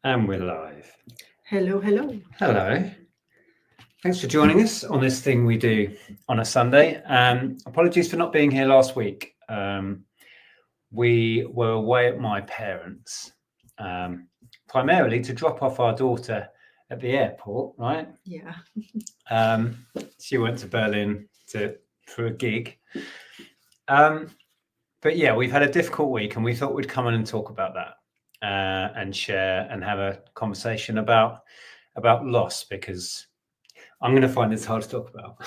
And we're live. Hello, hello. Hello. Thanks for joining us on this thing we do on a Sunday. Apologies for not being here last week. We were away at my parents', primarily to drop off our daughter at the airport, right? Yeah. She went to Berlin for a gig. But yeah, we've had a difficult week and we thought we'd come in and talk about that. And share and have a conversation about loss, because I'm going to find this hard to talk about.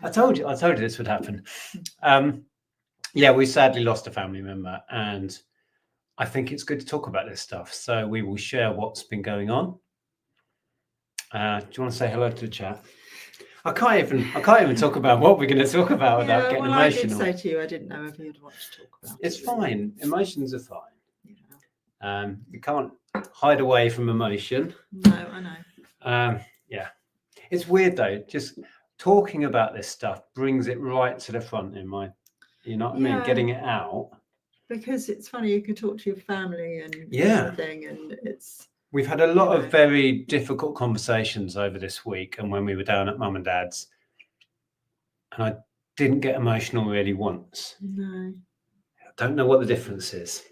I told you this would happen. Yeah, we sadly lost a family member, and I think it's good to talk about this stuff. So we will share what's been going on. Do you want to say hello to the chat? I can't even talk about what we're going to talk about without getting emotional. I did say to you, I didn't know if you'd want to talk about it. It's fine. Emotions are fine. You can't hide away from emotion. No, I know. Yeah, it's weird though. Just talking about this stuff brings it right to the front in my, you know what I mean? Getting it out. Because it's funny, you can talk to your family and everything, and it's. We've had a lot of very difficult conversations over this week, and when we were down at Mum and Dad's, and I didn't get emotional really once. No. I don't know what the difference is.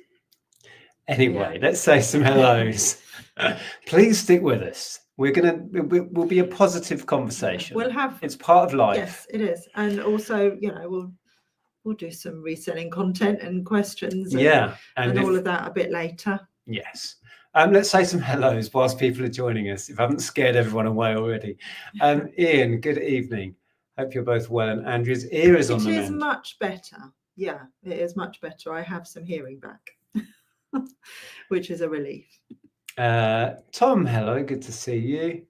Anyway, let's say some hellos. Please stick with us. We'll be a positive conversation. It's part of life. Yes, it is. And also, we'll do some reselling content and questions. And all of that a bit later. Yes. Let's say some hellos whilst people are joining us, if I haven't scared everyone away already. Ian, good evening. Hope you're both well. And Andrea's ear is on the mend. It is much better. Yeah, it is much better. I have some hearing back. Which is a relief. Tom, hello, good to see you.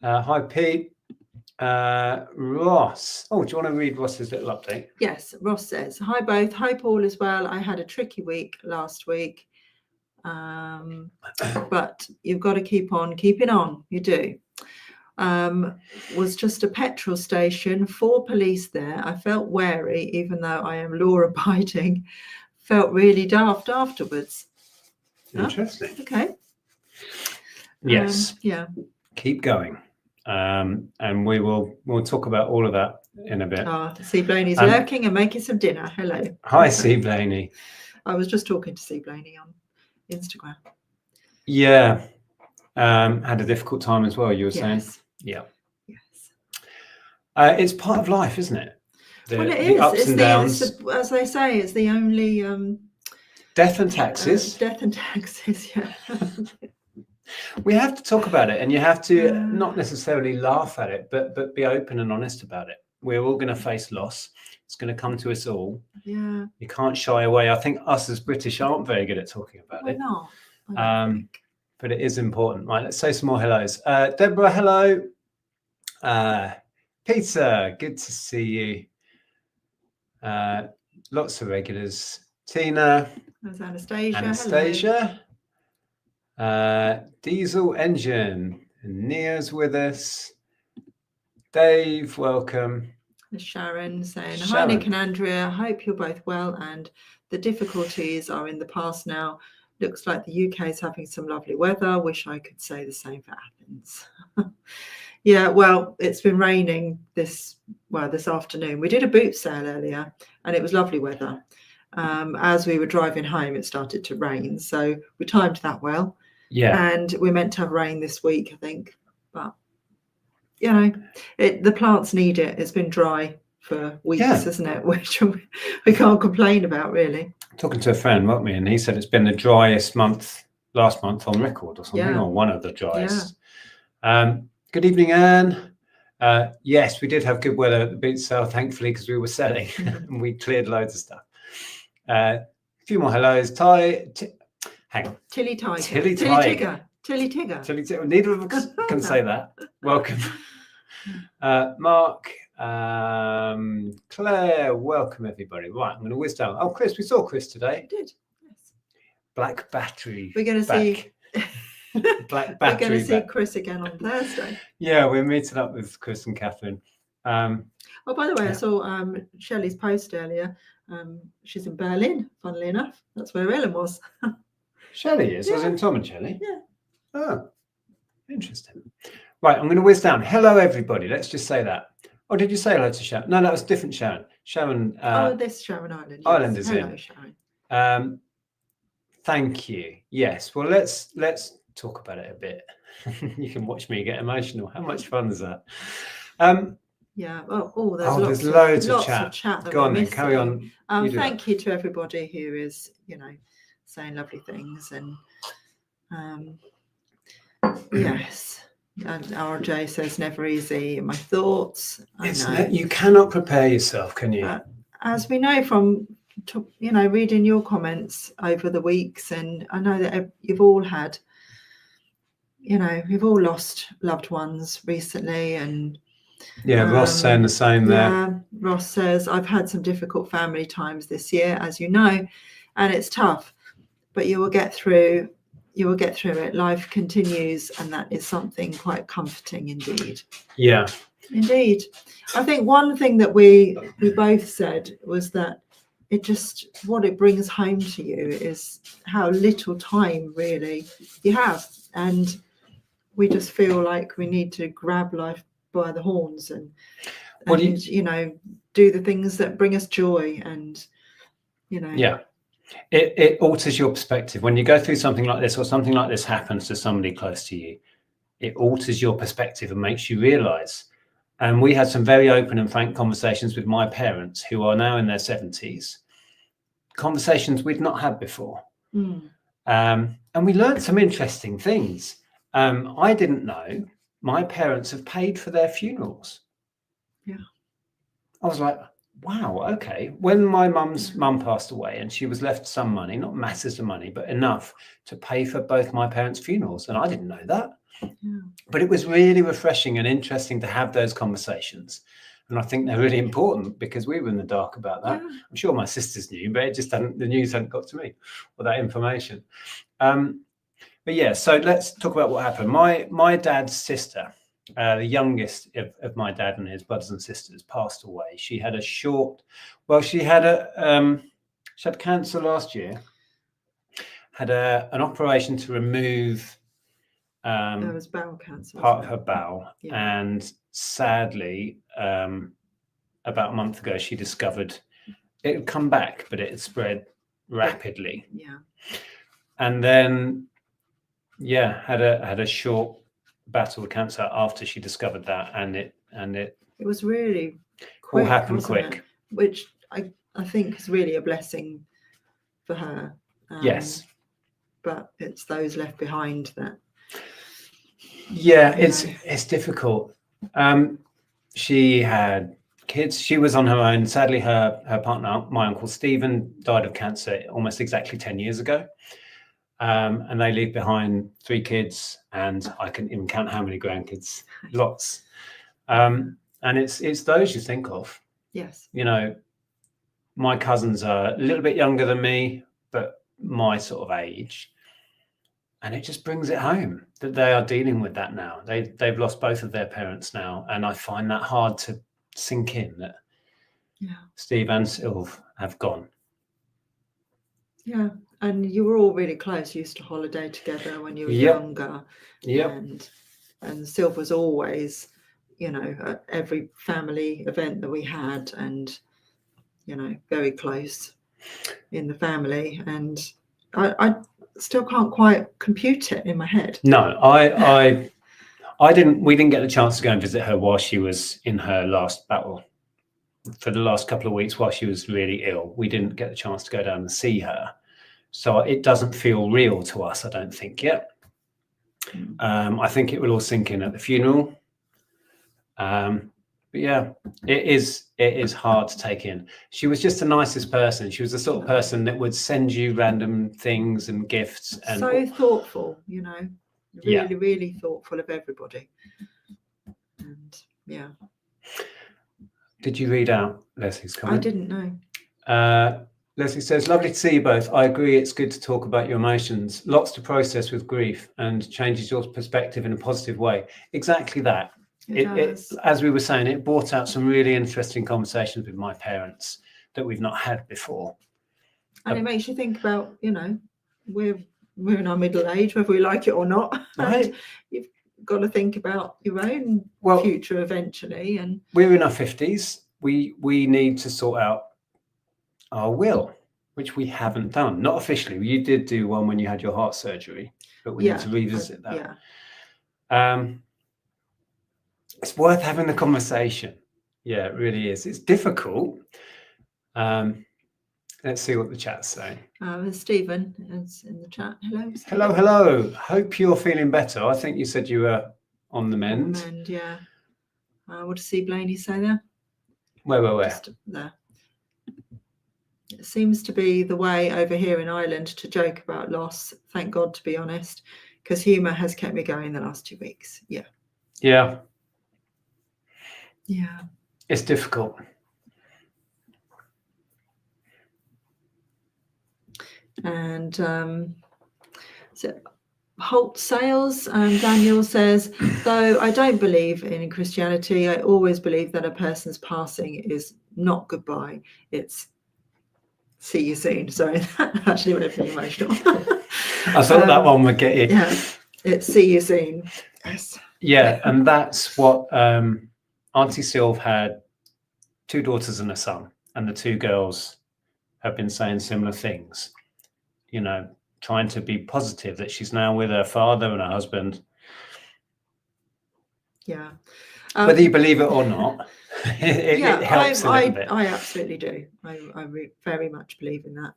Hi, Pete. Ross. Oh, do you want to read Ross's little update? Yes, Ross says, hi both, hope all is well. I had a tricky week last week, but you've got to keep on keeping on. You do. Was just a petrol station, 4 police there. I felt wary, even though I am law-abiding. Felt really daft afterwards. Interesting. Okay. Yes. Yeah. Keep going. And we'll talk about all of that in a bit. C. Blaney's lurking and making some dinner. Hello. Hi, C. Blaney. I was just talking to C. Blaney on Instagram. Yeah. Had a difficult time as well, you were saying? Yeah. Yes. It's part of life, isn't it? Well, it is. Ups and downs. As they say, it's the only death and taxes. Death and taxes, yeah. We have to talk about it, and you have to not necessarily laugh at it, but be open and honest about it. We're all going to face loss. It's going to come to us all. Yeah. You can't shy away. I think us as British aren't very good at talking about it. We're not. But it is important. Right, let's say some more hellos. Deborah, hello. Peter, good to see you. Lots of regulars. Tina. There's Anastasia. Diesel Engine. Nia's with us. Dave, welcome. Sharon saying, hi Nick and Andrea. Hope you're both well and the difficulties are in the past now. Looks like the UK is having some lovely weather. Wish I could say the same for Athens. Yeah, well, it's been raining this afternoon. We did a boot sale earlier and it was lovely weather. As we were driving home, it started to rain. So we timed that well. Yeah. And we're meant to have rain this week, I think. But, the plants need it. It's been dry for weeks, isn't it? Which we can't complain about, really. Talking to a friend, weren't we? And he said it's been the driest last month on record or something, or one of the driest. Yeah. Good evening, Anne. Yes, we did have good weather at the boot sale, thankfully, because we were selling and we cleared loads of stuff. A few more hellos. Hang on. Tilly Tiger. Tilly Tigger. Neither of us can say that. Welcome. Mark, Claire, welcome everybody. Right, I'm going to whiz down. Oh, Chris, we saw Chris today. We did, yes. Black Battery. We're going to see Black Battery. We're going to see Chris again on Thursday. Yeah, we're meeting up with Chris and Catherine. Oh, by the way, I saw Shelley's post earlier. She's in Berlin, funnily enough. That's where Ellen was. Shelley is, as in Tom and Shelley? Yeah. Oh, interesting. Right, I'm going to whiz down. Hello, everybody. Let's just say that. Oh, did you say hello to Sharon? No, that was different Sharon. Sharon. This Sharon Island. Yes. Island is hello, in. Sharon. Thank you. Yes. Well, let's talk about it a bit. You can watch me get emotional. How much fun is that? Yeah. There's loads of chat. that Go on we're then. missing. Carry on. Thank you to everybody who is, saying lovely things, and yes. And RJ says never easy. My thoughts. You cannot prepare yourself, can you? As we know from reading your comments over the weeks, and I know that you've all had, we've all lost loved ones recently, and Ross saying the same there. Yeah, Ross says I've had some difficult family times this year, as you know, and it's tough, but you will get through. You will get through it. Life continues, and that is something quite comforting indeed. Yeah, indeed. I think one thing that we both said was that what it brings home to you is how little time really you have, and we just feel like we need to grab life by the horns and do the things that bring us joy, and yeah. It alters your perspective when you go through something like this, or something like this happens to somebody close to you. It alters your perspective and makes you realize. And we had some very open and frank conversations with my parents, who are now in their 70s, conversations we'd not had before. And we learned some interesting things. I didn't know my parents have paid for their funerals. Yeah. I was like, wow, okay. When my mum passed away, and she was left some money, not masses of money, but enough to pay for both my parents' funerals. And I didn't know that. Yeah. But it was really refreshing and interesting to have those conversations. And I think they're really important, because we were in the dark about that. Yeah. I'm sure my sisters knew, but the news hadn't got to me, or that information. But yeah, so let's talk about what happened. My dad's sister, the youngest of my dad and his brothers and sisters, passed away. She had she had cancer last year, had an operation to remove there was bowel cancer, part of her bowel. Yeah. And sadly, about a month ago, she discovered it had come back, but it had spread rapidly. Yeah. And then, had a short battle with cancer after she discovered that, and it was really quick, all happened quick, which I think is really a blessing for her. Yes, but it's those left behind that. Yeah, it's difficult. She had kids. She was on her own. Sadly, her partner, my uncle Stephen, died of cancer almost exactly 10 years ago. And they leave behind 3 kids, and I can even count how many grandkids. Lots. And it's those you think of. Yes. My cousins are a little bit younger than me, but my sort of age. And it just brings it home that they are dealing with that now. They've lost both of their parents now. And I find that hard to sink in, that Steve and Sil have gone. Yeah. And you were all really close. You used to holiday together when you were younger. Yeah. And Sil was always, at every family event that we had, and, very close in the family. And I still can't quite compute it in my head. No, we didn't get the chance to go and visit her while she was in her last battle. For the last couple of weeks while she was really ill, we didn't get the chance to go down and see her. So it doesn't feel real to us, I don't think, yet. I think it will all sink in at the funeral. But yeah, it is hard to take in. She was just the nicest person. She was the sort of person that would send you random things and gifts. And so thoughtful, really, really thoughtful of everybody. And yeah. Did you read out Leslie's comment? I didn't know. Leslie says, lovely to see you both. I agree, it's good to talk about your emotions. Lots to process with grief, and changes your perspective in a positive way. Exactly that. It, as we were saying, it brought out some really interesting conversations with my parents that we've not had before. And it makes you think about, we're we're in our middle age, whether we like it or not. Right. And you've got to think about your own future eventually. And we're in our 50s. We need to sort out our will, which we haven't done. Not officially. You did do one when you had your heart surgery, but we need to revisit that. Yeah. It's worth having the conversation. Yeah, it really is. It's difficult. Let's see what the chat's saying. Stephen is in the chat. Hello. Stephen. Hello. Hope you're feeling better. I think you said you were on the mend. On the mend, yeah. What does Blaney say there? Where? Just there. It seems to be the way over here in Ireland to joke about loss. Thank God, to be honest, because humour has kept me going the last 2 weeks. Yeah. Yeah. Yeah. It's difficult. And so Holt Sales, Daniel says, though I don't believe in Christianity, I always believe that a person's passing is not goodbye. It's see you soon. Sorry, that actually went pretty emotional. I thought that one would get you. Yeah, it's see you soon. Yes. Yeah, and that's what Auntie Sil had 2 daughters and a son, and the 2 girls have been saying similar things, you know, trying to be positive that she's now with her father and her husband. Yeah. Whether you believe it or not, it helps a little bit. I absolutely do. I very much believe in that.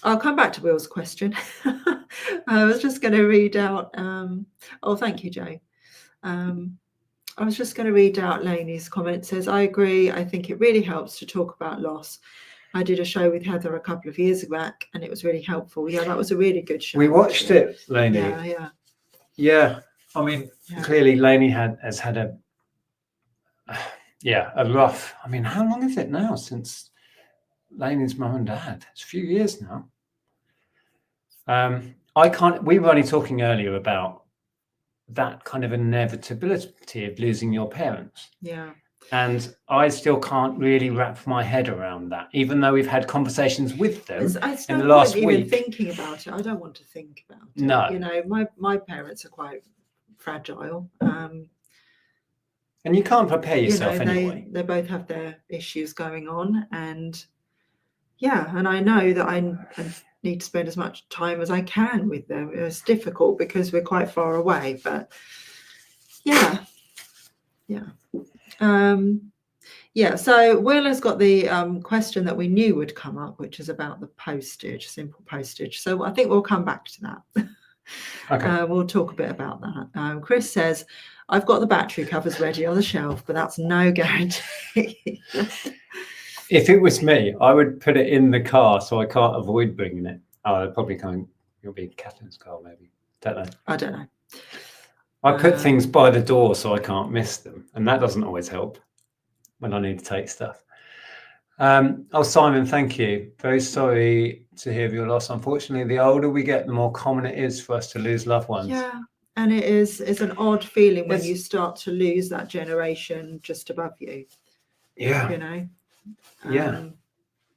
I'll come back to Will's question. I was just going to read out. Oh, thank you, Joe. I was just going to read out Lainey's comment. It says, I agree. I think it really helps to talk about loss. I did a show with Heather a couple of years back and it was really helpful. Yeah, that was a really good show. We watched it, Lainey. Yeah. I mean, clearly Lainey has had a rough. I mean, how long is it now since Lainey's mum and dad? It's a few years now. We were only talking earlier about that kind of inevitability of losing your parents. Yeah. And I still can't really wrap my head around that, even though we've had conversations with them in the last week. Even thinking about it, I don't want to think about it. No. You know, my parents are quite fragile. And you can't prepare yourself anyway. They both have their issues going on, and I know that I need to spend as much time as I can with them. It's difficult because we're quite far away, but so Will has got the question that we knew would come up, which is about the postage, simple postage. So I think we'll come back to that. Okay. We'll talk a bit about that. Chris says, I've got the battery covers ready on the shelf, but that's no guarantee. If it was me, I would put it in the car so I can't avoid bringing it. Oh, they're probably going, you'll be in Catherine's car, maybe. Don't know. I don't know. I put things by the door so I can't miss them. And that doesn't always help when I need to take stuff. Simon, thank you. Very sorry to hear of your loss. Unfortunately, the older we get, the more common it is for us to lose loved ones. Yeah. And it's an odd feeling when you start to lose that generation just above you. Yeah. You know?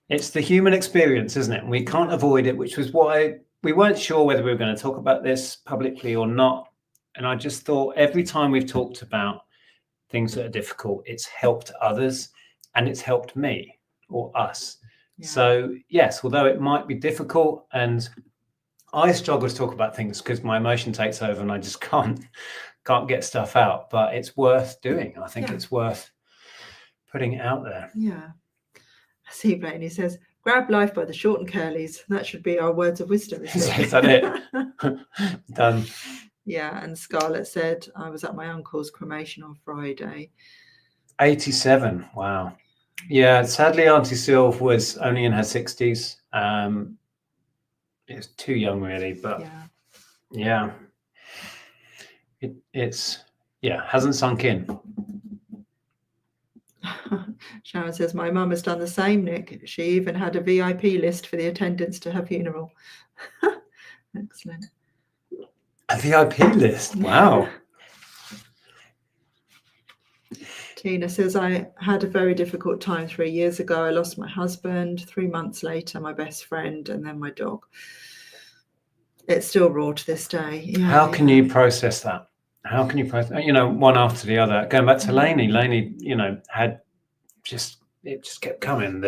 It's the human experience, isn't it? And we can't avoid it, which was why we weren't sure whether we were going to talk about this publicly or not. And I just thought every time we've talked about things that are difficult, it's helped others and it's helped me or us. Yeah. So yes, although it might be difficult, and I struggle to talk about things because my emotion takes over and I just can't get stuff out, but it's worth doing. I think it's worth putting it out there. Yeah. I see Blaine, he says, grab life by the short and curlies. That should be our words of wisdom. Is that it? Done. Yeah, and Scarlett said, I was at my uncle's cremation on Friday. 87. Wow. Yeah, sadly, Auntie Sil was only in her 60s. It's too young, really, but it's hasn't sunk in. Sharon says, my mum has done the same, Nick. She even had a VIP list for the attendance to her funeral. Excellent. A VIP list? Wow. Tina says, I had a very difficult time 3 years ago. I lost my husband. 3 months later, my best friend, and then my dog. It's still raw to this day. Yeah, How can you process that? How can you process, one after the other? Going back to Lainey, had it just kept coming.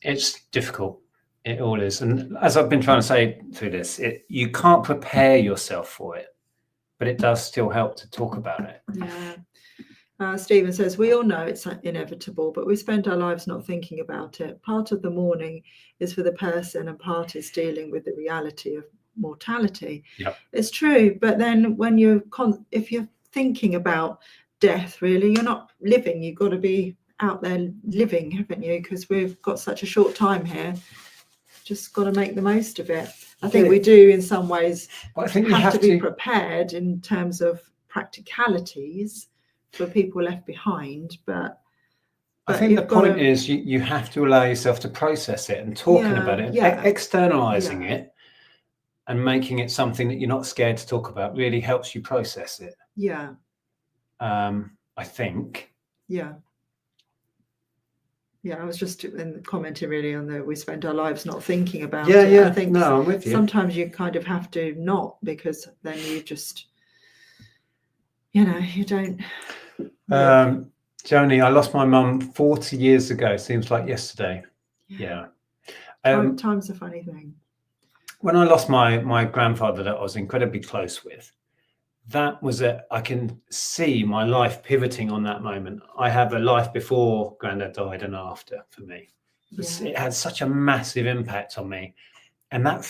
It's difficult. It all is. And as I've been trying to say through this, you can't prepare yourself for it, but it does still help to talk about it. Yeah. Stephen says, we all know it's inevitable, but we spend our lives not thinking about it. Part of the mourning is for the person and part is dealing with the reality of mortality. Yep. It's true. But then when if you're thinking about death, really, you're not living. You've got to be out there living, haven't you? Because we've got such a short time here. Just got to make the most of it. I think we do in some ways. But I think you have to be prepared in terms of practicalities for people left behind, but I think the point is you have to allow yourself to process it and talking about it, externalizing it and making it something that you're not scared to talk about really helps you process it. Yeah. I think. Yeah. Yeah, I was just commenting really on we spend our lives not thinking about it. Yeah, I think I'm with you. Sometimes you kind of have to not, because then you just, you don't. Joni, I lost my mum 40 years ago. Seems like yesterday. Yeah. Time's a funny thing. When I lost my grandfather that I was incredibly close with, that was I can see my life pivoting on that moment. I have a life before Grandad died and after for me. It had such a massive impact on me. And that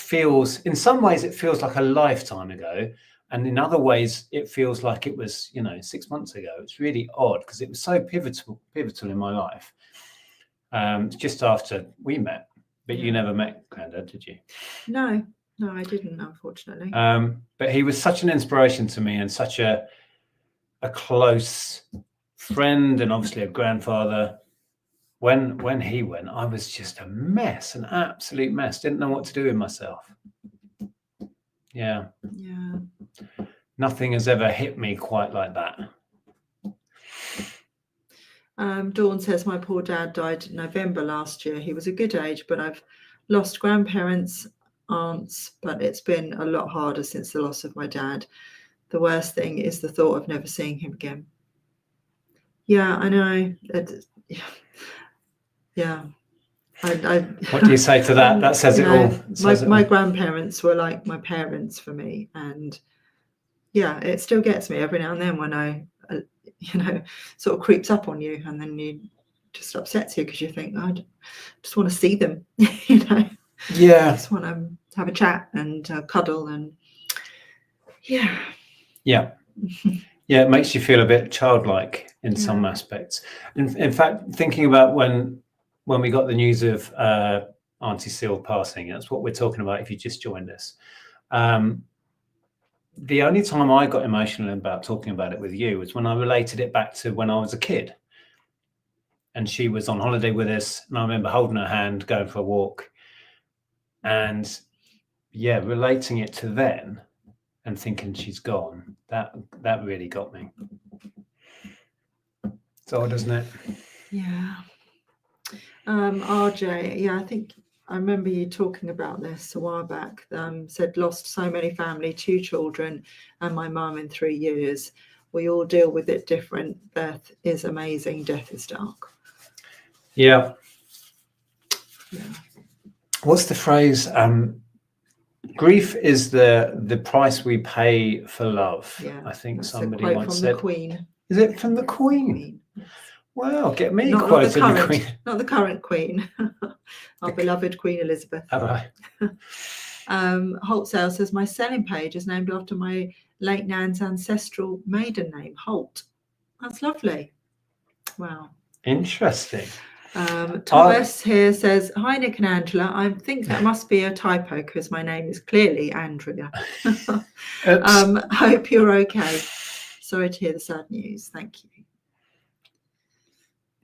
in some ways, it feels like a lifetime ago. And in other ways, it feels like it was, 6 months ago. It's really odd because it was so pivotal in my life. Just after we met, but you never met Grandad, did you? No, I didn't, unfortunately. But he was such an inspiration to me and such a close friend and obviously a grandfather. When he went, I was just a mess, an absolute mess. Didn't know what to do with myself. Yeah. Nothing has ever hit me quite like that. Dawn says, my poor dad died in November last year. He was a good age, but I've lost grandparents, aunts, but it's been a lot harder since the loss of my dad. The worst thing is the thought of never seeing him again. Yeah, I know. Yeah. What do you say to that? That says it all. My grandparents were like my parents for me, and it still gets me every now and then when I sort of creeps up on you, and then you just upsets you because you think, I just want to see them. I just want to have a chat and cuddle, and it makes you feel a bit childlike in some aspects. In fact, thinking about when we got the news of Auntie Sil passing, that's what we're talking about if you just joined us. The only time I got emotional about talking about it with you was when I related it back to when I was a kid. And she was on holiday with us, and I remember holding her hand, going for a walk. And relating it to then and thinking she's gone, that really got me. It's odd, isn't it? Yeah. RJ, I think I remember you talking about this a while back. Said lost so many family, 2 children, and my mum in 3 years. We all deal with it different. Birth is amazing, death is dark. Yeah. What's the phrase? Grief is the price we pay for love. Yeah, I think that's somebody a quote once from said. The Queen. Is it from the Queen? Yes. Wow, get me quoted the Queen. Not the current Queen. Our beloved Queen Elizabeth. All right. Holt Sale says, my selling page is named after my late Nan's ancestral maiden name, Holt. That's lovely. Wow. Interesting. Thomas here says, hi Nick and Angela, I think that must be a typo because my name is clearly Andrea. Hope you're okay. Sorry to hear the sad news. Thank you.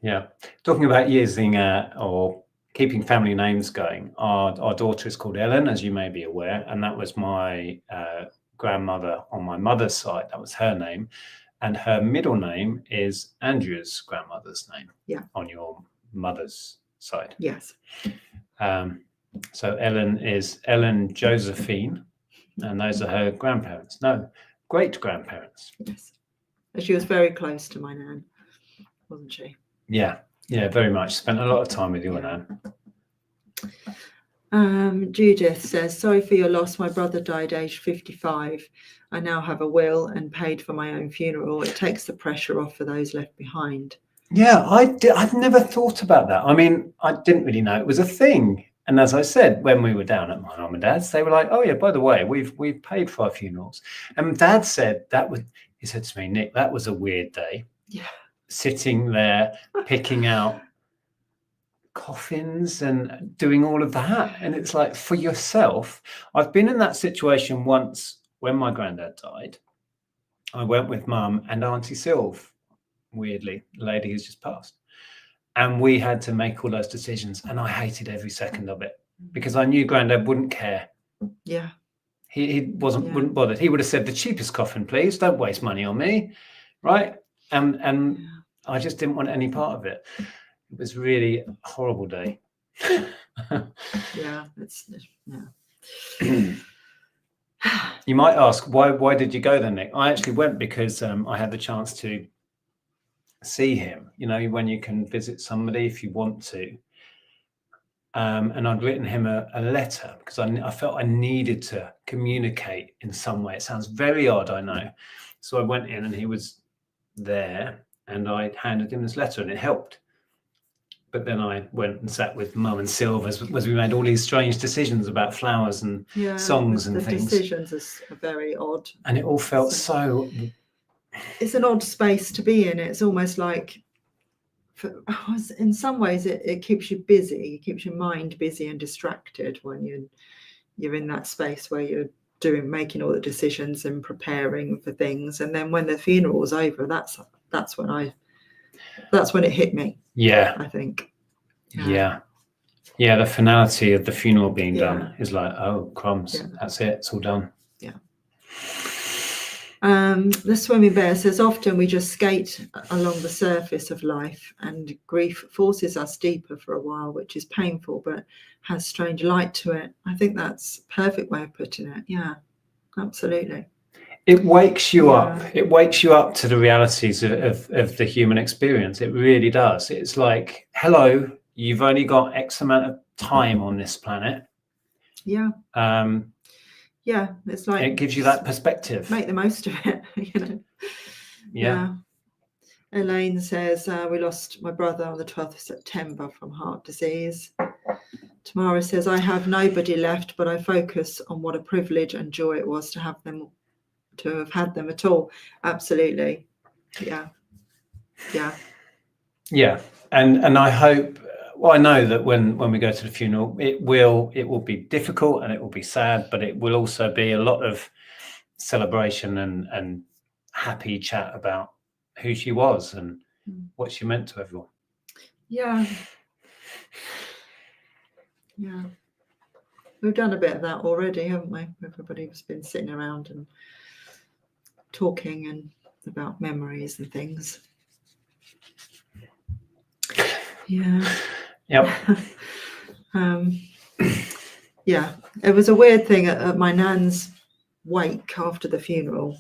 Yeah. Talking about using or keeping family names going, our daughter is called Ellen, as you may be aware, and that was my grandmother on my mother's side. That was her name. And her middle name is Andrea's grandmother's name. Yeah. On your mother's side. Yes. So Ellen is Ellen Josephine, and those are her grandparents. No, great-grandparents. Yes. And she was very close to my nan, wasn't she? Yeah, very much. Spent a lot of time with your nan. Judith says, sorry for your loss. My brother died aged 55. I now have a will and paid for my own funeral. It takes the pressure off for those left behind. Yeah, I'd never thought about that. I mean, I didn't really know it was a thing. And as I said, when we were down at my mum and dad's, they were like, "Oh yeah, by the way, we've paid for our funerals." And Dad said he said to me, "Nick, that was a weird day." Yeah. Sitting there picking out coffins and doing all of that. And it's like, for yourself, I've been in that situation once when my granddad died. I went with Mum and Auntie Sil, weirdly, the lady who's just passed. And we had to make all those decisions. And I hated every second of it because I knew Granddad wouldn't care. Yeah. He wouldn't bother. He would have said, the cheapest coffin, please. Don't waste money on me. Right. And I just didn't want any part of it. It was really a horrible day. Yeah. You might ask, why did you go then, Nick? I actually went because I had the chance to see him, when you can visit somebody if you want to. And I'd written him a letter because I felt I needed to communicate in some way. It sounds very odd, I know. So I went in and he was there and I handed him this letter and it helped. But then I went and sat with Mum and Sil as we made all these strange decisions about flowers and songs and things. The decisions are very odd. And it all felt so... It's an odd space to be in. It's almost like, in some ways, it keeps you busy. It keeps your mind busy and distracted when you're in that space where you're making all the decisions and preparing for things. And then when the funeral's over, that's when it hit me. Yeah, I think. Yeah, the finality of the funeral being done is like, oh crumbs, that's it. It's all done. Yeah. The swimming bear says, often we just skate along the surface of life and grief forces us deeper for a while, which is painful, but has strange light to it. I think that's a perfect way of putting it. Yeah, absolutely. It wakes you up. It wakes you up to the realities of the human experience. It really does. It's like, hello, you've only got X amount of time on this planet. Yeah. Yeah, it's like it gives you that perspective. Make the most of it, Yeah. Elaine says, we lost my brother on the 12th of September from heart disease. Tamara says, I have nobody left, but I focus on what a privilege and joy it was to have had them at all. Absolutely. Yeah. And I hope, I know that when we go to the funeral, it will be difficult and it will be sad, but it will also be a lot of celebration and happy chat about who she was and what she meant to everyone. Yeah. We've done a bit of that already, haven't we? Everybody's been sitting around and talking and about memories and things. Yeah. Yep. It was a weird thing at my nan's wake after the funeral.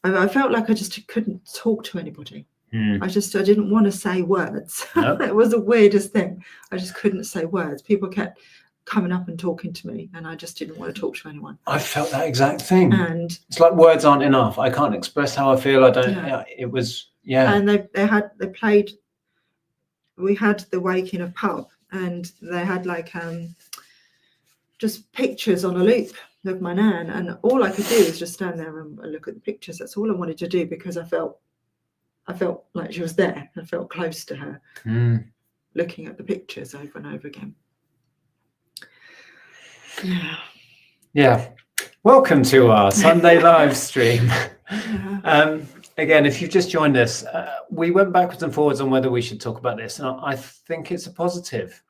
I felt like I just couldn't talk to anybody. I didn't want to say words. Nope. It was the weirdest thing. I just couldn't say words. People kept coming up and talking to me and I just didn't want to talk to anyone. I felt that exact thing. And it's like words aren't enough. I can't express how I feel. I don't. Yeah. It was. Yeah. And they played. We had the wake in a pub and they had like just pictures on a loop of my nan, and all I could do was just stand there and look at the pictures. That's all I wanted to do because I felt like she was there. I felt close to her, looking at the pictures over and over again. Yeah. Welcome to our Sunday live stream. Again, if you've just joined us, we went backwards and forwards on whether we should talk about this, and I think it's a positive.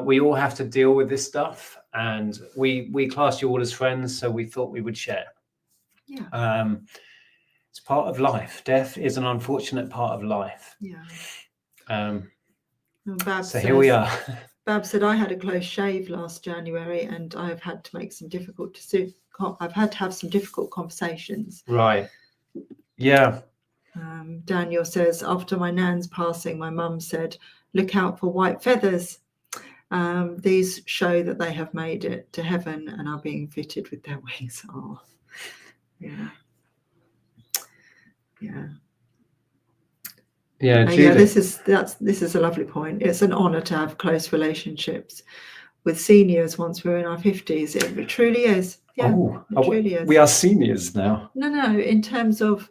We all have to deal with this stuff, and we class you all as friends, so we thought we would share. Yeah. It's part of life. Death is an unfortunate part of life. Yeah. So here we are. Bab said, I had a close shave last January and I've had to make some I've had to have some difficult conversations. Right. Yeah. Daniel says, after my nan's passing, my mum said, look out for white feathers. These show that they have made it to heaven and are being fitted with their wings. Oh, yeah. Yeah. Yeah, this is a lovely point. It's an honour to have close relationships with seniors once we're in our 50s. It truly is. Yeah, it truly is. We are seniors now. No, in terms of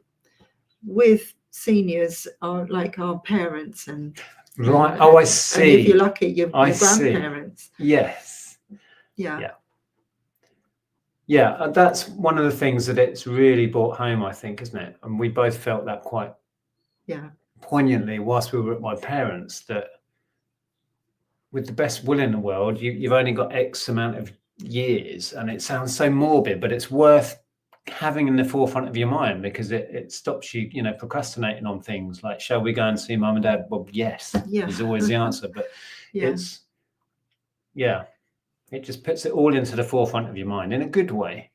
with seniors are like our parents and right. Oh, I see. And if you're lucky, your grandparents. Yes. Yeah. Yeah, that's one of the things that it's really brought home, I think, isn't it? And we both felt that quite poignantly whilst we were at my parents, that with the best will in the world, you've only got X amount of years, and it sounds so morbid, but it's worth having in the forefront of your mind because it stops you, procrastinating on things like, shall we go and see mum and dad? Well, yes, is always the answer, but it just puts it all into the forefront of your mind in a good way.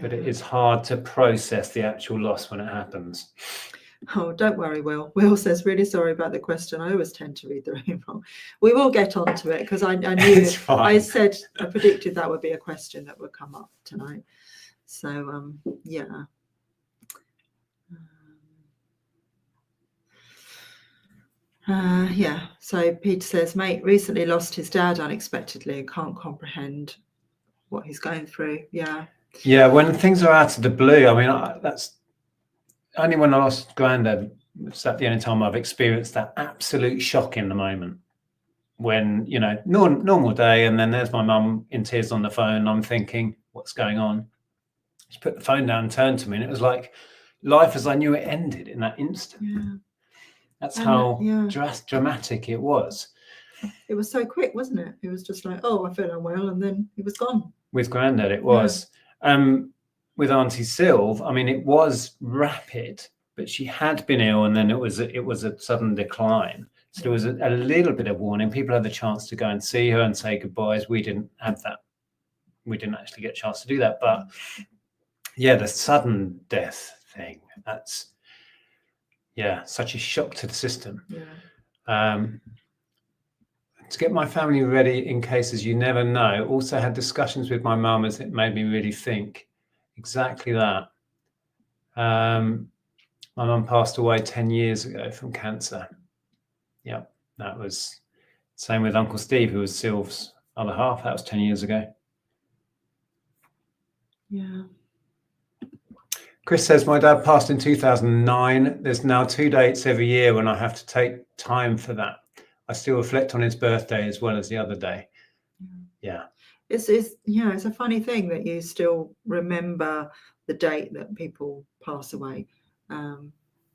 But it is hard to process the actual loss when it happens. Oh, don't worry, Will. Will says, really sorry about the question. I always tend to read the room wrong. We will get onto it because I knew, I predicted that would be a question that would come up tonight. So, yeah. So Peter says, mate recently lost his dad unexpectedly and can't comprehend what he's going through. Yeah, when things are out of the blue, I mean, that's only when I lost granddad, it's that the only time I've experienced that absolute shock in the moment when, normal day, and then there's my mum in tears on the phone. I'm thinking, what's going on? She put the phone down and turned to me, and it was like life as I knew it ended in that instant. Yeah. That's how dramatic it was. It was so quick, wasn't it? It was just like, oh, I feel unwell, and then it was gone. With granddad, it was. With Auntie Sil, I mean, it was rapid, but she had been ill, and then it was a sudden decline. So there was a little bit of warning. People had the chance to go and see her and say goodbyes. We didn't have that. We didn't actually get a chance to do that. But the sudden death thing, that's such a shock to the system. To get my family ready in cases you never know. Also had discussions with my mum, as it made me really think exactly that. My mum passed away 10 years ago from cancer. Yeah, that was same with Uncle Steve, who was Sylv's other half. That was 10 years ago. Yeah. Chris says, my dad passed in 2009. There's now 2 dates every year when I have to take time for that. I still reflect on his birthday as well as the other day. Yeah. It's a funny thing that you still remember the date that people pass away.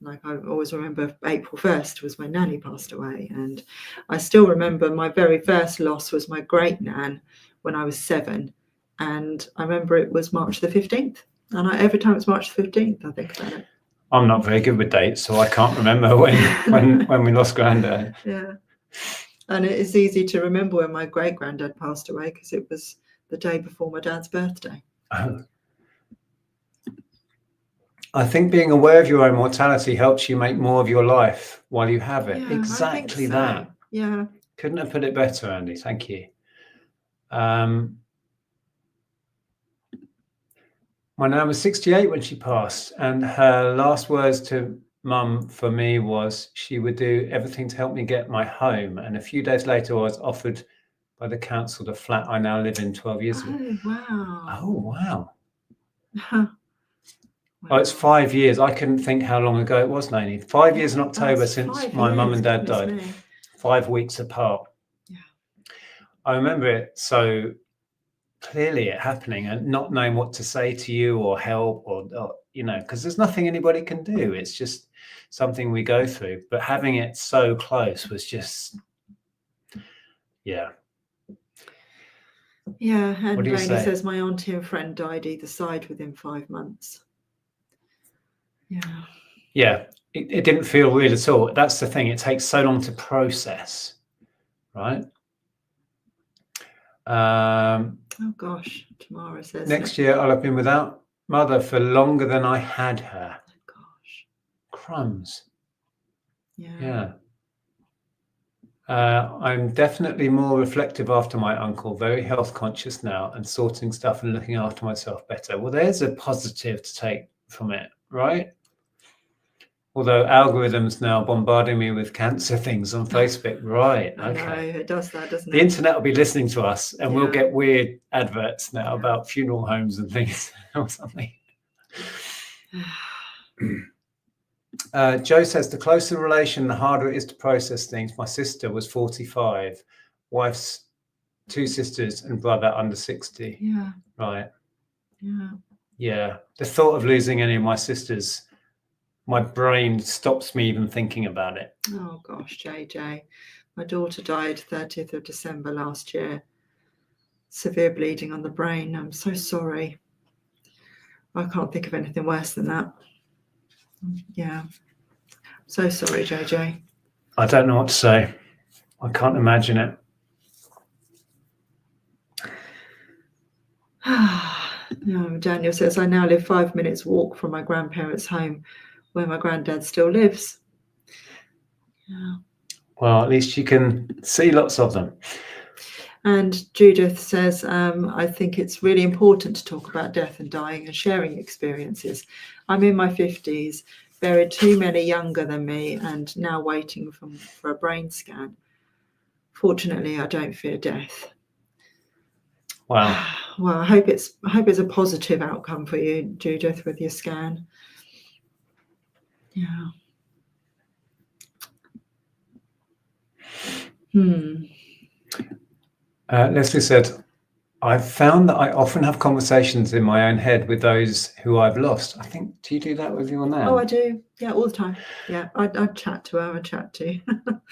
Like I always remember April 1st was when Nanny passed away, and I still remember my very first loss was my great nan when I was 7, and I remember it was March the 15th, and every time it's March the 15th I think about it. I'm not very good with dates, so I can't remember when we lost granddad. Yeah. And it is easy to remember when my great granddad passed away because it was the day before my dad's birthday. I think being aware of your own mortality helps you make more of your life while you have it. Exactly that. Yeah. Couldn't have put it better, Andy. Thank you. My nan was 68 when she passed, and her last words to Mum for me was she would do everything to help me get my home. And a few days later, I was offered by the council the flat I now live in 12 years ago. Oh, wow. Wow. Oh, it's 5 years. I couldn't think how long ago it was, Lainey. 5 years in October since my mum and dad died. 5 weeks apart. Yeah. I remember it so clearly, it happening, and not knowing what to say to you or help or because there's nothing anybody can do. It's just something we go through. But having it so close was just, Yeah, and Lainey says my auntie and friend died either side within 5 months. Yeah, it didn't feel real at all. That's the thing. It takes so long to process, right? Oh gosh, Tamara says Next year I'll have been without mother for longer than I had her. Oh gosh. Crumbs. Yeah. I'm definitely more reflective after my uncle, very health conscious now and sorting stuff and looking after myself better. Well, there's a positive to take from it, right? Although algorithms now bombarding me with cancer things on Facebook, right? I know, Okay. it does that, doesn't The it? internet will be listening to us, and we'll Yeah. get weird adverts now about funeral homes and things or something. Joe says, the closer the relation, the harder it is to process things. My sister was 45, wife's 2 sisters and brother under 60. Yeah. Right. Yeah. Yeah. The thought of losing any of my sisters, my brain stops me even thinking about it. Oh gosh, JJ. My daughter died 30th of December last year. Severe bleeding on the brain. I'm so sorry. I can't think of anything worse than that. Yeah. So sorry, JJ. I don't know what to say. I can't imagine it. Daniel says, I now live 5 minutes walk from my grandparents' home where my granddad still lives. Yeah. Well, at least you can see lots of them. And Judith says, I think it's really important to talk about death and dying and sharing experiences. I'm in my 50s, buried too many younger than me, and now waiting for a brain scan. Fortunately, I don't fear death. Wow. Well, I hope it's a positive outcome for you, Judith, with your scan. Yeah. Leslie said, I've found that I often have conversations in my own head with those who I've lost. I think, do you do that with your nan? Oh, I do. Yeah, all the time. Yeah, I chat to her. I chat to.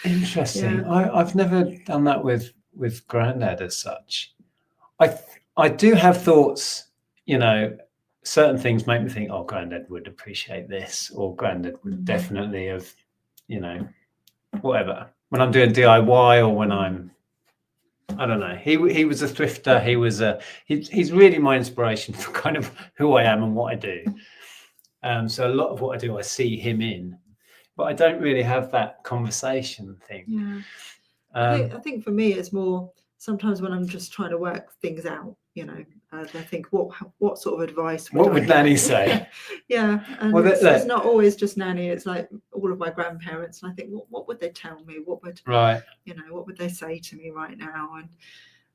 Interesting. Yeah. I've never done that with Grandad as such. I do have thoughts, you know, certain things make me think, oh, Grandad would appreciate this, or Grandad would definitely have, you know, whatever. When I'm doing DIY or when I'm, I don't know. He was a thrifter. He's really my inspiration for kind of who I am and what I do. So a lot of what I do, I see him in, but I don't really have that conversation thing. Yeah. I think for me, it's more sometimes when I'm just trying to work things out, you know, I think what sort of advice would Nanny say? Yeah, and well, it's not always just Nanny. It's like all of my grandparents, and I think, what would they tell me? What would what would they say to me right now?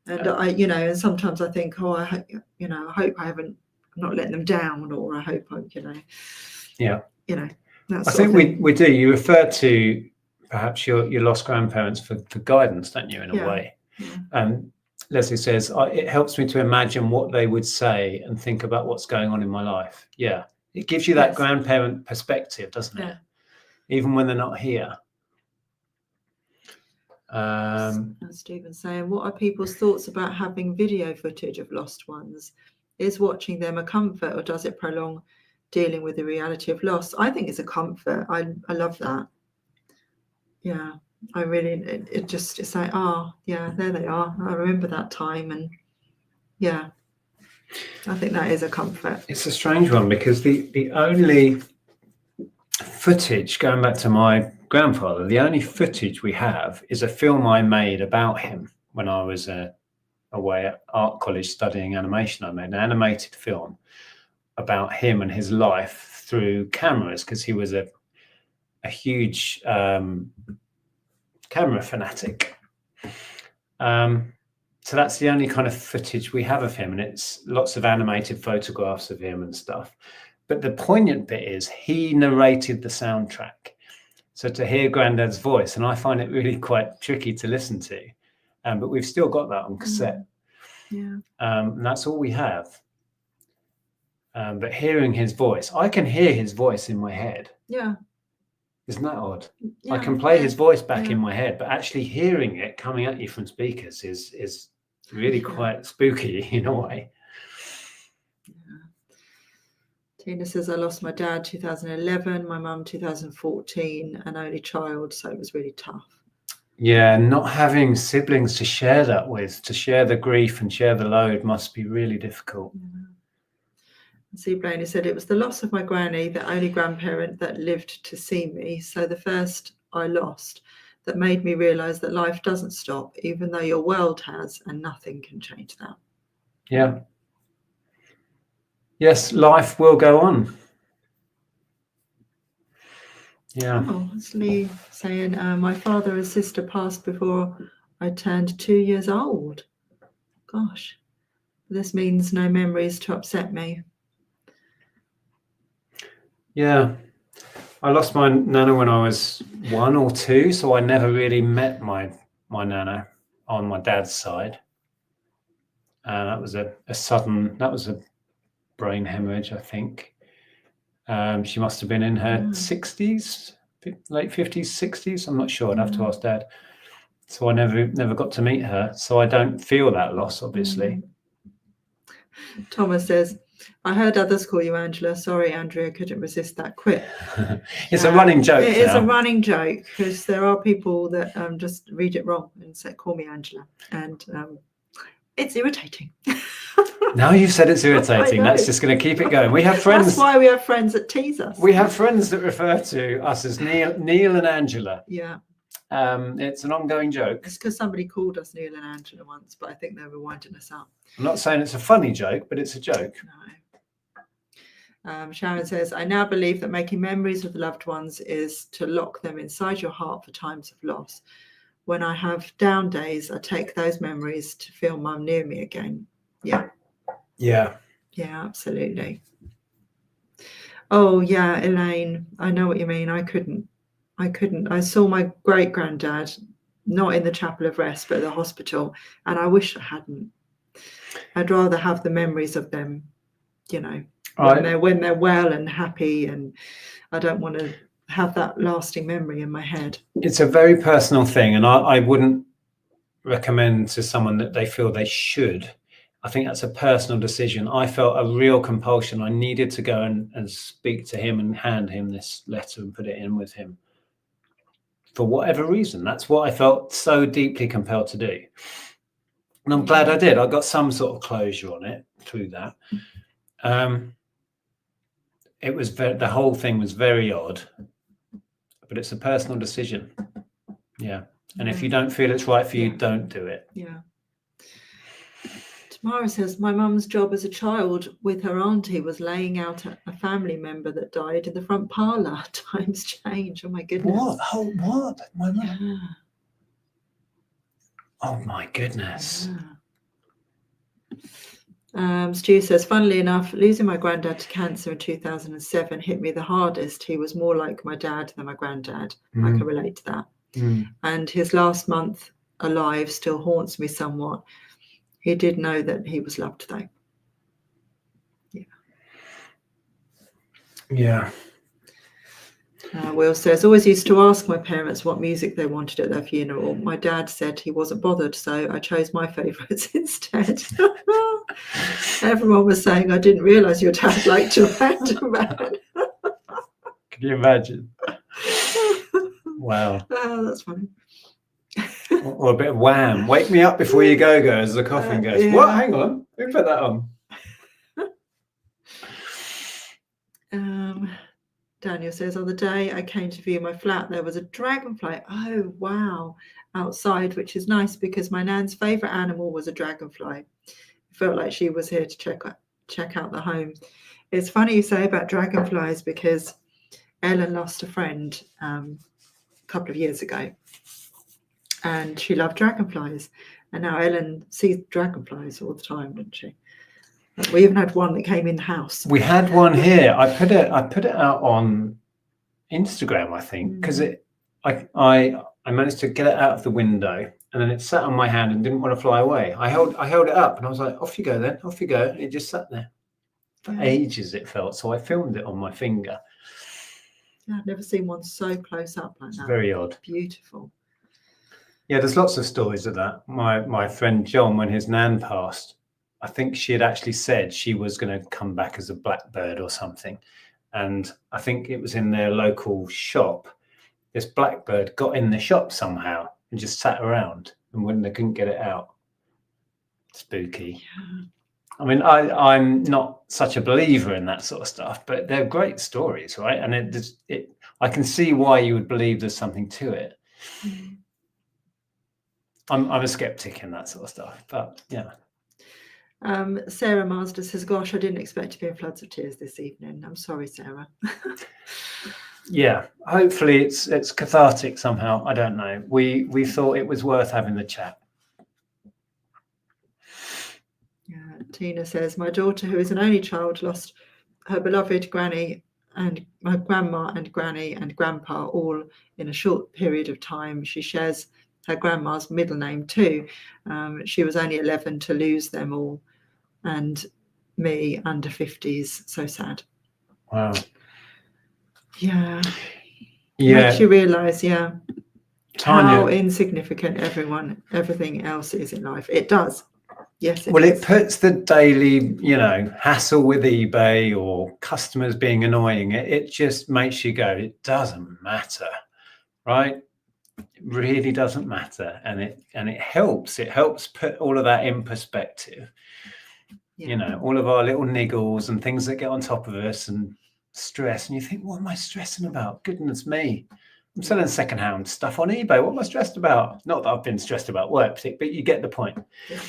And I, you know, and sometimes I think, oh, I hope I'm not letting them down, or I hope I'm, you know. Yeah. You know. I think we do. You refer to perhaps your lost grandparents for guidance, don't you, in a way? Yeah. Leslie says, it helps me to imagine what they would say and think about what's going on in my life. Yeah. It gives you that grandparent perspective, doesn't it? Even when they're not here. Stephen's saying, what are people's thoughts about having video footage of lost ones? Is watching them a comfort, or does it prolong dealing with the reality of loss? I think it's a comfort. I love that. Yeah, I really, it's like, oh yeah, there they are. I remember that time, and yeah, I think that is a comfort. It's a strange one because the only footage, going back to my grandfather, the only footage we have is a film I made about him when I was away at art college studying animation. I made an animated film about him and his life through cameras because he was a huge camera fanatic. So that's the only kind of footage we have of him, and it's lots of animated photographs of him and stuff. But the poignant bit is he narrated the soundtrack. So to hear Grandad's voice, and I find it really quite tricky to listen to, but we've still got that on cassette. Yeah. And that's all we have. But hearing his voice, I can hear his voice in my head. Yeah. Isn't that odd? Yeah, I can play his voice back in my head, but actually hearing it coming at you from speakers is really quite spooky in a way. Tina says, I lost my dad 2011, my mum 2014, an only child, so it was really tough. Yeah, not having siblings to share that with, to share the grief and share the load must be really difficult. See, Blaney said, it was the loss of my granny, the only grandparent that lived to see me. So the first I lost, that made me realise that life doesn't stop, even though your world has, and nothing can change that. Yeah. Yes, life will go on. Yeah. Oh, it's Lee saying, my father and sister passed before I turned 2 years old. Gosh, this means no memories to upset me. Yeah. I lost my nana when I was 1 or 2, so I never really met my nana on my dad's side. That was a brain hemorrhage, I think. She must have been in her 60s, late 50s, 60s. I'm not sure. I'd have to ask Dad. So I never got to meet her. So I don't feel that loss, obviously. Thomas says, I heard others call you Angela. Sorry, Andrea, couldn't resist that quip. It's a running joke. It is a running joke because there are people that just read it wrong and say, call me Angela. And it's irritating. Now you've said it's irritating. That's just going to keep it going. We have friends. That's why we have friends that tease us. We have friends that refer to us as Neil and Angela. Yeah. It's an ongoing joke. It's because somebody called us Neil and Angela once, but I think they were winding us up. I'm not saying it's a funny joke, but it's a joke. No. Sharon says, I now believe that making memories with loved ones is to lock them inside your heart for times of loss. When I have down days, I take those memories to feel Mum near me again. Yeah. Yeah. Yeah, absolutely. Oh, yeah, Elaine, I know what you mean. I couldn't. I saw my great granddad, not in the chapel of rest, but at the hospital, and I wish I hadn't. I'd rather have the memories of them, when they're well and happy, and I don't want to have that lasting memory in my head. It's a very personal thing, and I wouldn't recommend to someone that they feel they should. I think that's a personal decision. I felt a real compulsion. I needed to go and speak to him and hand him this letter and put it in with him. For whatever reason, that's what I felt so deeply compelled to do. And I'm glad I did. I got some sort of closure on it through that. It was the whole thing was very odd, but it's a personal decision. Yeah. And if you don't feel it's right for you, don't do it. Yeah. Tamara says, my mum's job as a child with her auntie was laying out a family member that died in the front parlour. Times change. Oh, my goodness. What? Oh, what? My mum? Yeah. Oh, my goodness. Yeah. Stu says, funnily enough, losing my granddad to cancer in 2007 hit me the hardest. He was more like my dad than my granddad. I can relate to that. And his last month alive still haunts me somewhat. He did know that he was loved, though. Yeah. Yeah. Will says, always used to ask my parents what music they wanted at their funeral. My dad said he wasn't bothered, so I chose my favourites instead. Everyone was saying, I didn't realise your dad liked your Random Man. Can you imagine? Wow. Oh, that's funny. Or a bit of Wham. Wake me up before you go as the coffin goes. Yeah. What? Hang on. Who put that on? Daniel says, on the day I came to view my flat, there was a dragonfly. Oh, wow. Outside, which is nice because my nan's favourite animal was a dragonfly. It felt like she was here to check out the home. It's funny you say about dragonflies because Ellen lost a friend a couple of years ago. And she loved dragonflies. And now Ellen sees dragonflies all the time, doesn't she? We even had one that came in the house. We had one here. I put it out on Instagram, I think, because I managed to get it out of the window, and then it sat on my hand and didn't want to fly away. I held it up, and I was like, "Off you go, then. Off you go." And it just sat there for ages. It felt so. I filmed it on my finger. Yeah, I've never seen one so close up like that. It's very odd. Beautiful. Yeah, there's lots of stories of that. My friend John, when his nan passed, I think she had actually said she was going to come back as a blackbird or something. And I think it was in their local shop. This blackbird got in the shop somehow. and just sat around, and when they couldn't get it out. Spooky. Yeah. I mean, I'm not such a believer in that sort of stuff, but they're great stories, right? And I can see why you would believe there's something to it. I'm a skeptic in that sort of stuff, but yeah. Sarah Mazda says, gosh, I didn't expect to be in floods of tears this evening. I'm sorry, Sarah. Yeah, hopefully it's cathartic somehow. I don't know. We thought it was worth having the chat. Yeah, Tina says, my daughter, who is an only child, lost her beloved granny and my grandma and granny and grandpa all in a short period of time. She shares her grandma's middle name too. She was only 11 to lose them all, and me under 50s. So sad. Wow. Yeah. Yeah. Makes you realise, Tanya, how insignificant everything else is in life. It does. Yes. It puts the daily, hassle with eBay or customers being annoying. It just makes you go, it doesn't matter, right? It really doesn't matter. And it helps. It helps put all of that in perspective. Yeah. All of our little niggles and things that get on top of us and stress. And you think, what am I stressing about? Goodness me. I'm selling secondhand stuff on eBay. What am I stressed about? Not that I've been stressed about work, but you get the point. Yeah.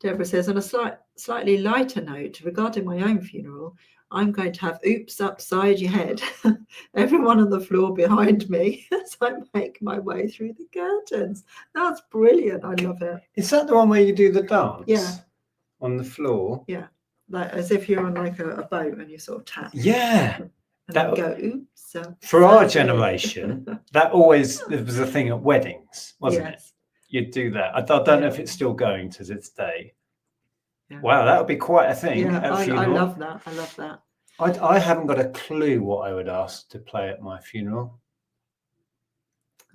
Deborah says, on a slightly lighter note, regarding my own funeral, I'm going to have oops upside your head. Everyone on the floor behind me as I make my way through the curtains. That's brilliant. I love it. Is that the one where you do the dance? Yeah. On the floor? Yeah. Like as if you're on like a boat and you sort of tap. Yeah. And then go, oops. For our generation, that always was a thing at weddings, wasn't it? You'd do that. I don't know if it's still going to this day. Yeah. Wow, that would be quite a thing. Yeah, I love that. I love that. I haven't got a clue what I would ask to play at my funeral.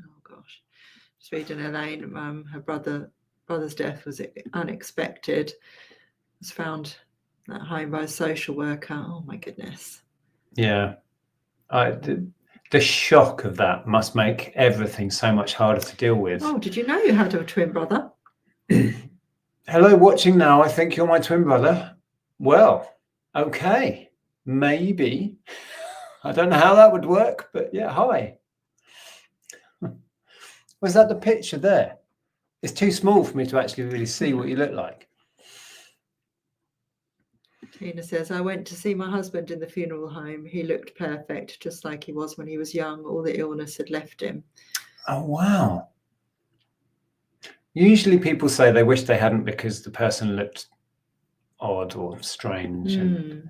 Oh gosh, just reading Elaine. Her brother's death was unexpected. Was found at home by a social worker. Oh my goodness. Yeah, the shock of that must make everything so much harder to deal with. Oh, did you know you had a twin brother? Hello, watching now. I think you're my twin brother. Well, okay, maybe. I don't know how that would work, but yeah, hi. Was that the picture there? It's too small for me to actually really see what you look like. Tina says, I went to see my husband in the funeral home. He looked perfect, just like he was when he was young. All the illness had left him. Oh, wow. Usually people say they wish they hadn't because the person looked odd or strange and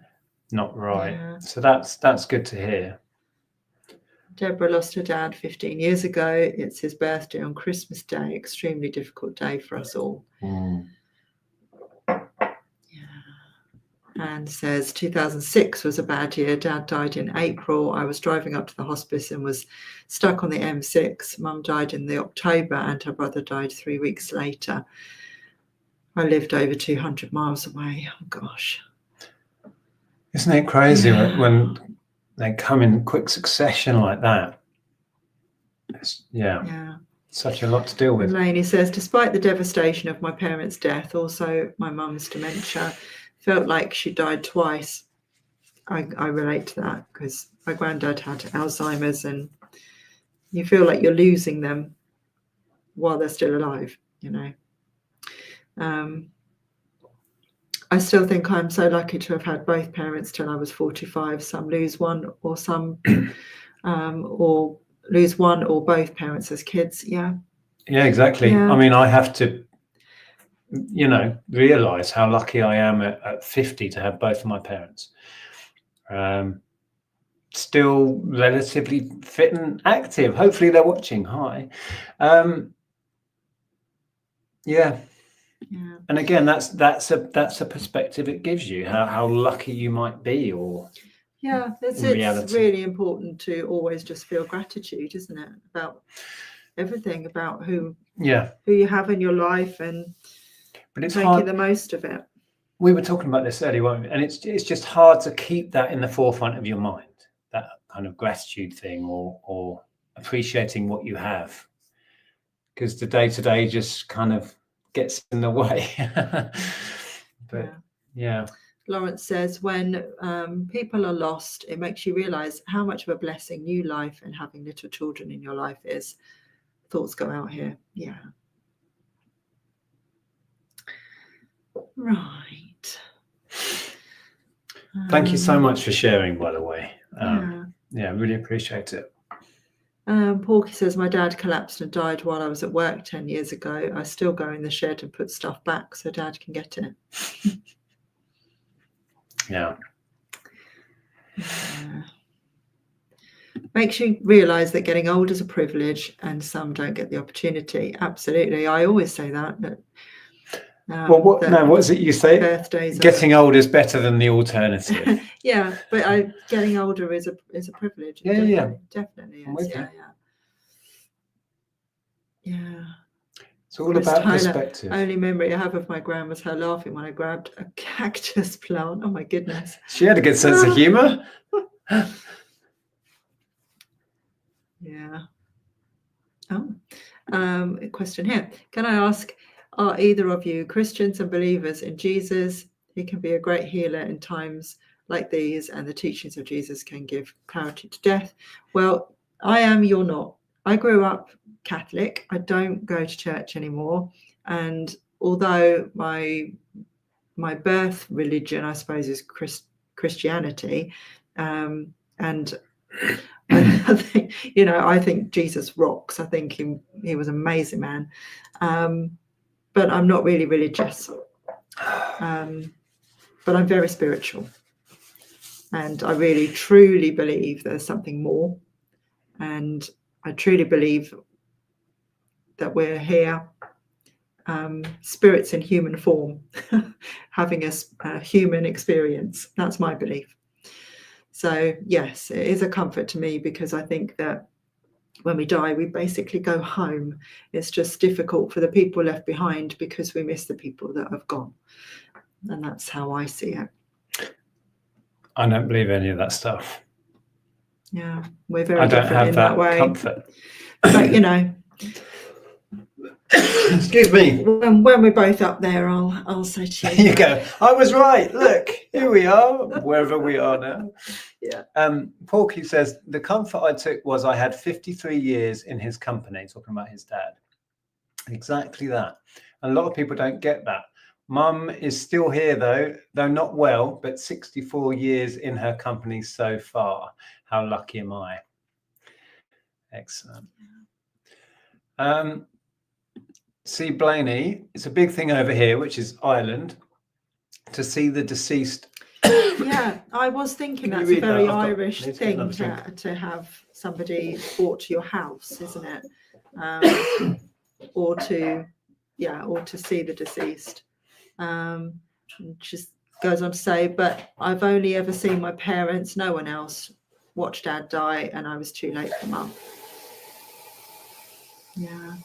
not right. Yeah. So that's good to hear. Deborah lost her dad 15 years ago. It's his birthday on Christmas Day. Extremely difficult day for us all. And says 2006 was a bad year. Dad died in April. I was driving up to the hospice and was stuck on the M6. Mum died in the October and her brother died 3 weeks later. I lived over 200 miles away. Oh gosh. Isn't it crazy when they come in quick succession like that? Yeah. Such a lot to deal with. Lainey says, despite the devastation of my parents' death, also my mum's dementia, felt like she died twice. I relate to that because my granddad had Alzheimer's and you feel like you're losing them while they're still alive, I still think I'm so lucky to have had both parents till I was 45. Some lose one or or lose one or both parents as kids. Yeah, exactly. I mean, I have to realize how lucky I am at 50 to have both of my parents. Still relatively fit and active. Hopefully they're watching. Hi. And again, that's a perspective it gives you, how lucky you might be, or it's really important to always just feel gratitude, isn't it, about everything, about who you have in your life, and but it's making the most of it. We were talking about this earlier, weren't we? And it's just hard to keep that in the forefront of your mind, that kind of gratitude thing, or appreciating what you have. because the day-to-day just kind of gets in the way. But yeah. Lawrence says, when people are lost, it makes you realize how much of a blessing new life and having little children in your life is. Thoughts go out here. Yeah. Right. Thank you so much for sharing, by the way. Yeah, really appreciate it. Porky says, my dad collapsed and died while I was at work 10 years ago. I still go in the shed and put stuff back so Dad can get it. Yeah. Makes you realise that getting old is a privilege and some don't get the opportunity. Absolutely. I always say that. What is it you say? Birthdays. Getting old is better than the alternative. Yeah, but getting older is a privilege. Yeah, definitely I'm is. with you. Yeah. It's all about perspective. Only memory I have of my gran was her laughing when I grabbed a cactus plant. Oh my goodness. She had a good sense of humour. Yeah. A question here. Can I ask, are either of you Christians and believers in Jesus? He can be a great healer in times like these, and the teachings of Jesus can give clarity to death. Well, I am, you're not. I grew up Catholic. I don't go to church anymore. And although my birth religion, I suppose, is Christianity, and I think, I think Jesus rocks. I think he was an amazing man. But I'm not really religious. But I'm very spiritual. And I really, truly believe there's something more. And I truly believe that we're here, spirits in human form, having a human experience. That's my belief. So, yes, it is a comfort to me, because I think that when we die, we basically go home. It's just difficult for the people left behind because we miss the people that have gone. And that's how I see it. I don't believe any of that stuff. Yeah, we're very different in that way. Comfort. But, excuse me. When we're both up there, I'll say to you. There you go. I was right. Look, here we are, wherever we are now. Yeah. Porky says, the comfort I took was I had 53 years in his company, talking about his dad. Exactly that. A lot of people don't get that. Mum is still here, though not well, but 64 years in her company so far. How lucky am I? Excellent. See, Blaney, it's a big thing over here, which is Ireland, to see the deceased. Yeah, I was thinking that's a very Irish thing to have somebody brought to your house, isn't it? Or to see the deceased. Just goes on to say, but I've only ever seen my parents, no one else, watch Dad die, and I was too late for Mum. Yeah.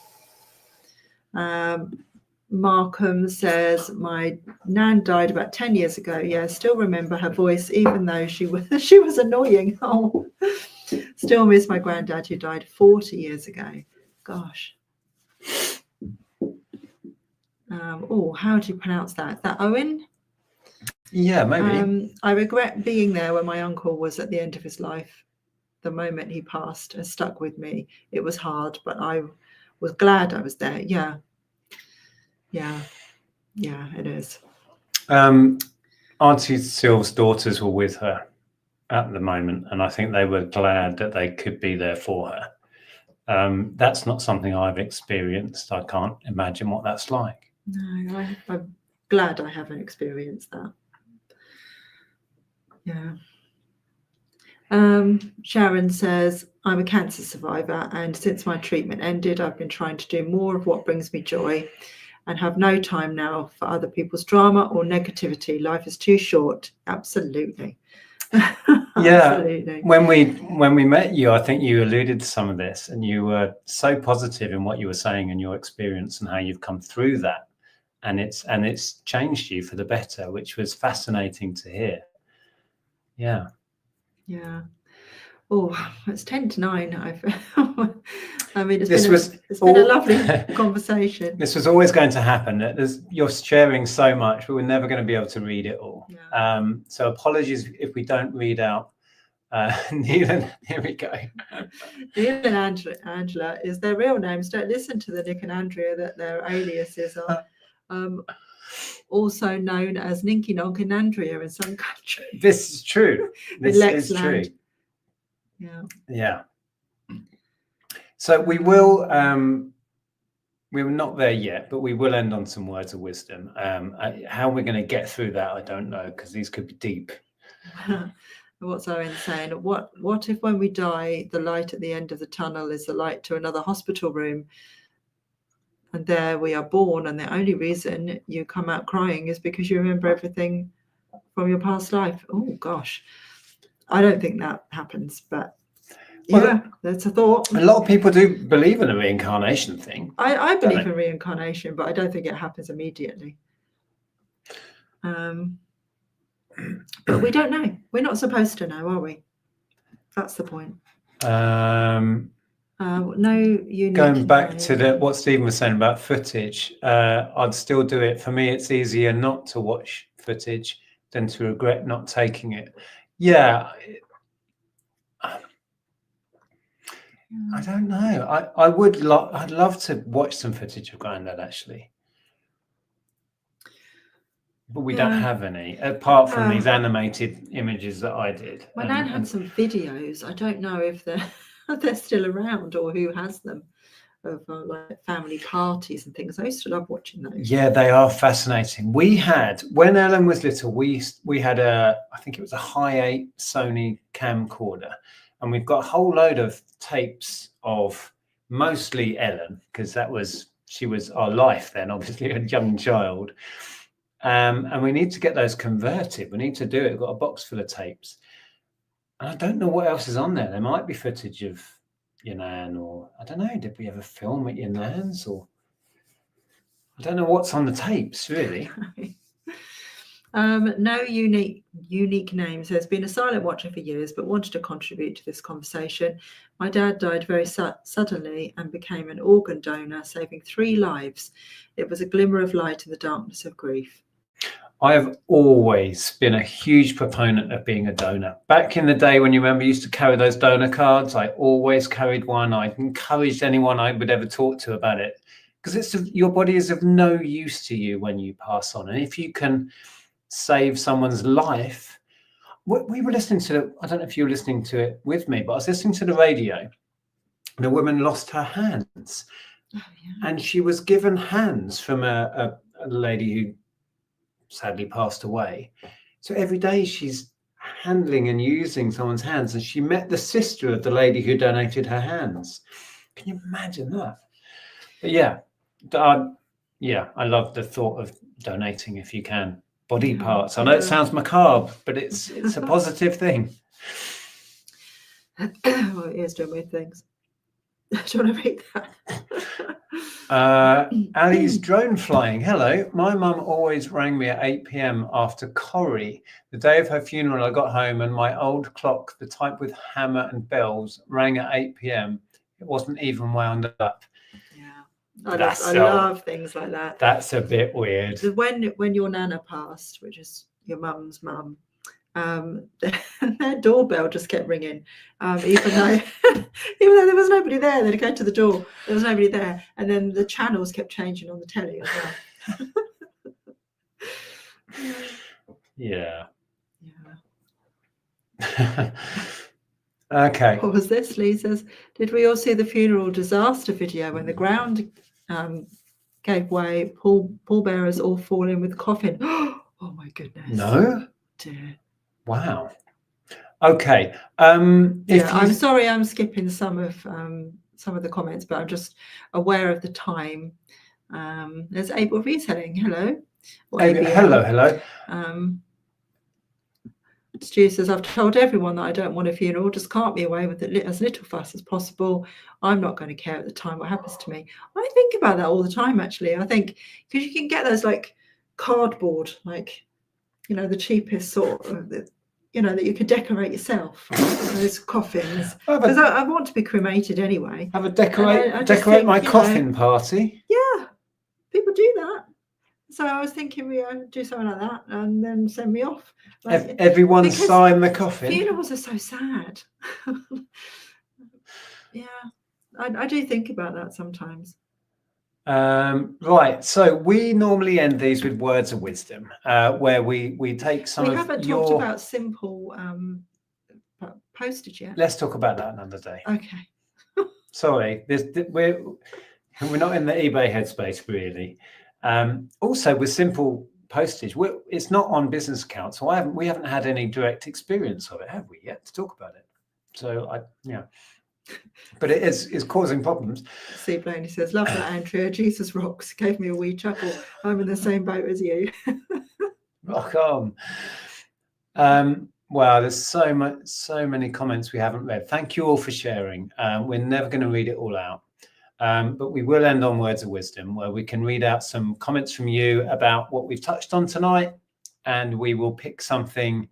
Markham says, my nan died about 10 years ago. Yeah, still remember her voice, even though she was annoying. Oh, still miss my granddad who died 40 years ago. Gosh. How do you pronounce that? Is that Owen? Yeah, maybe. I regret being there when my uncle was at the end of his life. The moment he passed has stuck with me. It was hard, but I was glad I was there. Yeah, it is. Auntie Sil's daughters were with her at the moment, and I think they were glad that they could be there for her. That's not something I've experienced. I can't imagine what that's like. No, I'm glad I haven't experienced that. Yeah. Sharon says, I'm a cancer survivor, and since my treatment ended, I've been trying to do more of what brings me joy and have no time now for other people's drama or negativity. Life is too short. Absolutely. Yeah. Absolutely. When we met you, I think you alluded to some of this, and you were so positive in what you were saying and your experience and how you've come through that, and it's changed you for the better, which was fascinating to hear. Yeah. Oh, it's 10 to 9. I mean, it's This been a lovely conversation. This was always going to happen. You're sharing so much, but we're never going to be able to read it all. Yeah. So apologies if we don't read out. Neil and here we go. Neil and Angela is their real names. Don't listen to the Nick and Andrea that their aliases are. Also known as Ninky Nonk and Andrea in some countries. This is true. This is true. Yeah. Yeah. So we will. We're not there yet, but we will end on some words of wisdom. How we're going to get through that, I don't know, because these could be deep. What's Owen saying? What if when we die, the light at the end of the tunnel is the light to another hospital room, and there we are born, and the only reason you come out crying is because you remember everything from your past life? Oh gosh, I don't think that happens, but yeah, that's a thought. A lot of people do believe in a reincarnation thing. I believe in reincarnation, but I don't think it happens immediately. But we don't know. We're not supposed to know, are we? That's the point. No unique. Going back to what Stephen was saying about footage, I'd still do it. For me, it's easier not to watch footage than to regret not taking it. Yeah. I don't know. I'd love to watch some footage of Grandad actually, but we don't have any apart from these animated images that I did. My nan had some videos. I don't know if they're still around or who has them, of like family parties and things. I used to love watching those. Yeah, they are fascinating. We had, when Ellen was little, we had I think it was a Hi8 Sony camcorder. And we've got a whole load of tapes of mostly Ellen, because she was our life then, obviously a young child. And we need to get those converted. We need to do it. We've got a box full of tapes. And I don't know what else is on there. There might be footage of your nan, or I don't know, did we ever film at your nan's? Or I don't know what's on the tapes, really. No unique names. Has been a silent watcher for years, but wanted to contribute to this conversation. My dad died very suddenly and became an organ donor, saving 3 lives. It was a glimmer of light in the darkness of grief. I have always been a huge proponent of being a donor. Back in the day when you remember you used to carry those donor cards, I always carried one. I encouraged anyone I would ever talk to about it, because your body is of no use to you when you pass on. And if you can save someone's life. We were listening to, I don't know if you were listening to it with me, but I was listening to the radio, and a woman lost her hands. Oh, yeah. And she was given hands from a lady who sadly passed away. So every day she's handling and using someone's hands, and she met the sister of the lady who donated her hands. Can you imagine that? But yeah, I love the thought of donating if you can. Body parts. I know it sounds macabre, but it's a positive thing. Well, it is doing weird things. Do you want to read that? Ali's drone flying. Hello. My mum always rang me at 8 p.m. after Corrie. The day of her funeral, I got home and my old clock, the type with hammer and bells, rang at 8 p.m. It wasn't even wound up. I love things like that. That's a bit weird. When your nana passed, which is your mum's mum, their doorbell just kept ringing, even though there was nobody there. They'd go to the door, there was nobody there, and then the channels kept changing on the telly as well. Yeah. Okay. What was this? Lee says, did we all see the funeral disaster video when the ground gave way, pallbearers all fall in with coffin? Oh my goodness. No. Dear. Wow. Okay. I'm sorry I'm skipping some of the comments, but I'm just aware of the time. There's Able Reselling. Hello. Hello. Stu says, I've told everyone that I don't want a funeral, just cart me away with as little fuss as possible. I'm not going to care at the time what happens to me. I think about that all the time, actually. I think because you can get those like cardboard, like, the cheapest sort of, that you could decorate yourself, those coffins. Because I want to be cremated anyway. Have a decorate my coffin party. Yeah, people do that. So I was thinking we do something like that and then send me off. Like, everyone sign the coffin. Funerals are so sad. Yeah, I do think about that sometimes. Right, so we normally end these with words of wisdom, where we take some. We haven't talked about simple postage yet. Let's talk about that another day. Okay. Sorry, we're not in the eBay headspace really. Also, with simple postage, it's not on business accounts, so we haven't had any direct experience of it, have we yet, to talk about it? So but it is causing problems. See, Blaney says, love that, Andrea. Jesus rocks. Gave me a wee chuckle. I'm in the same boat as you. Rock on. Wow, there's so many comments we haven't read. Thank you all for sharing. We're never going to read it all out. But we will end on words of wisdom, where we can read out some comments from you about what we've touched on tonight, and we will pick something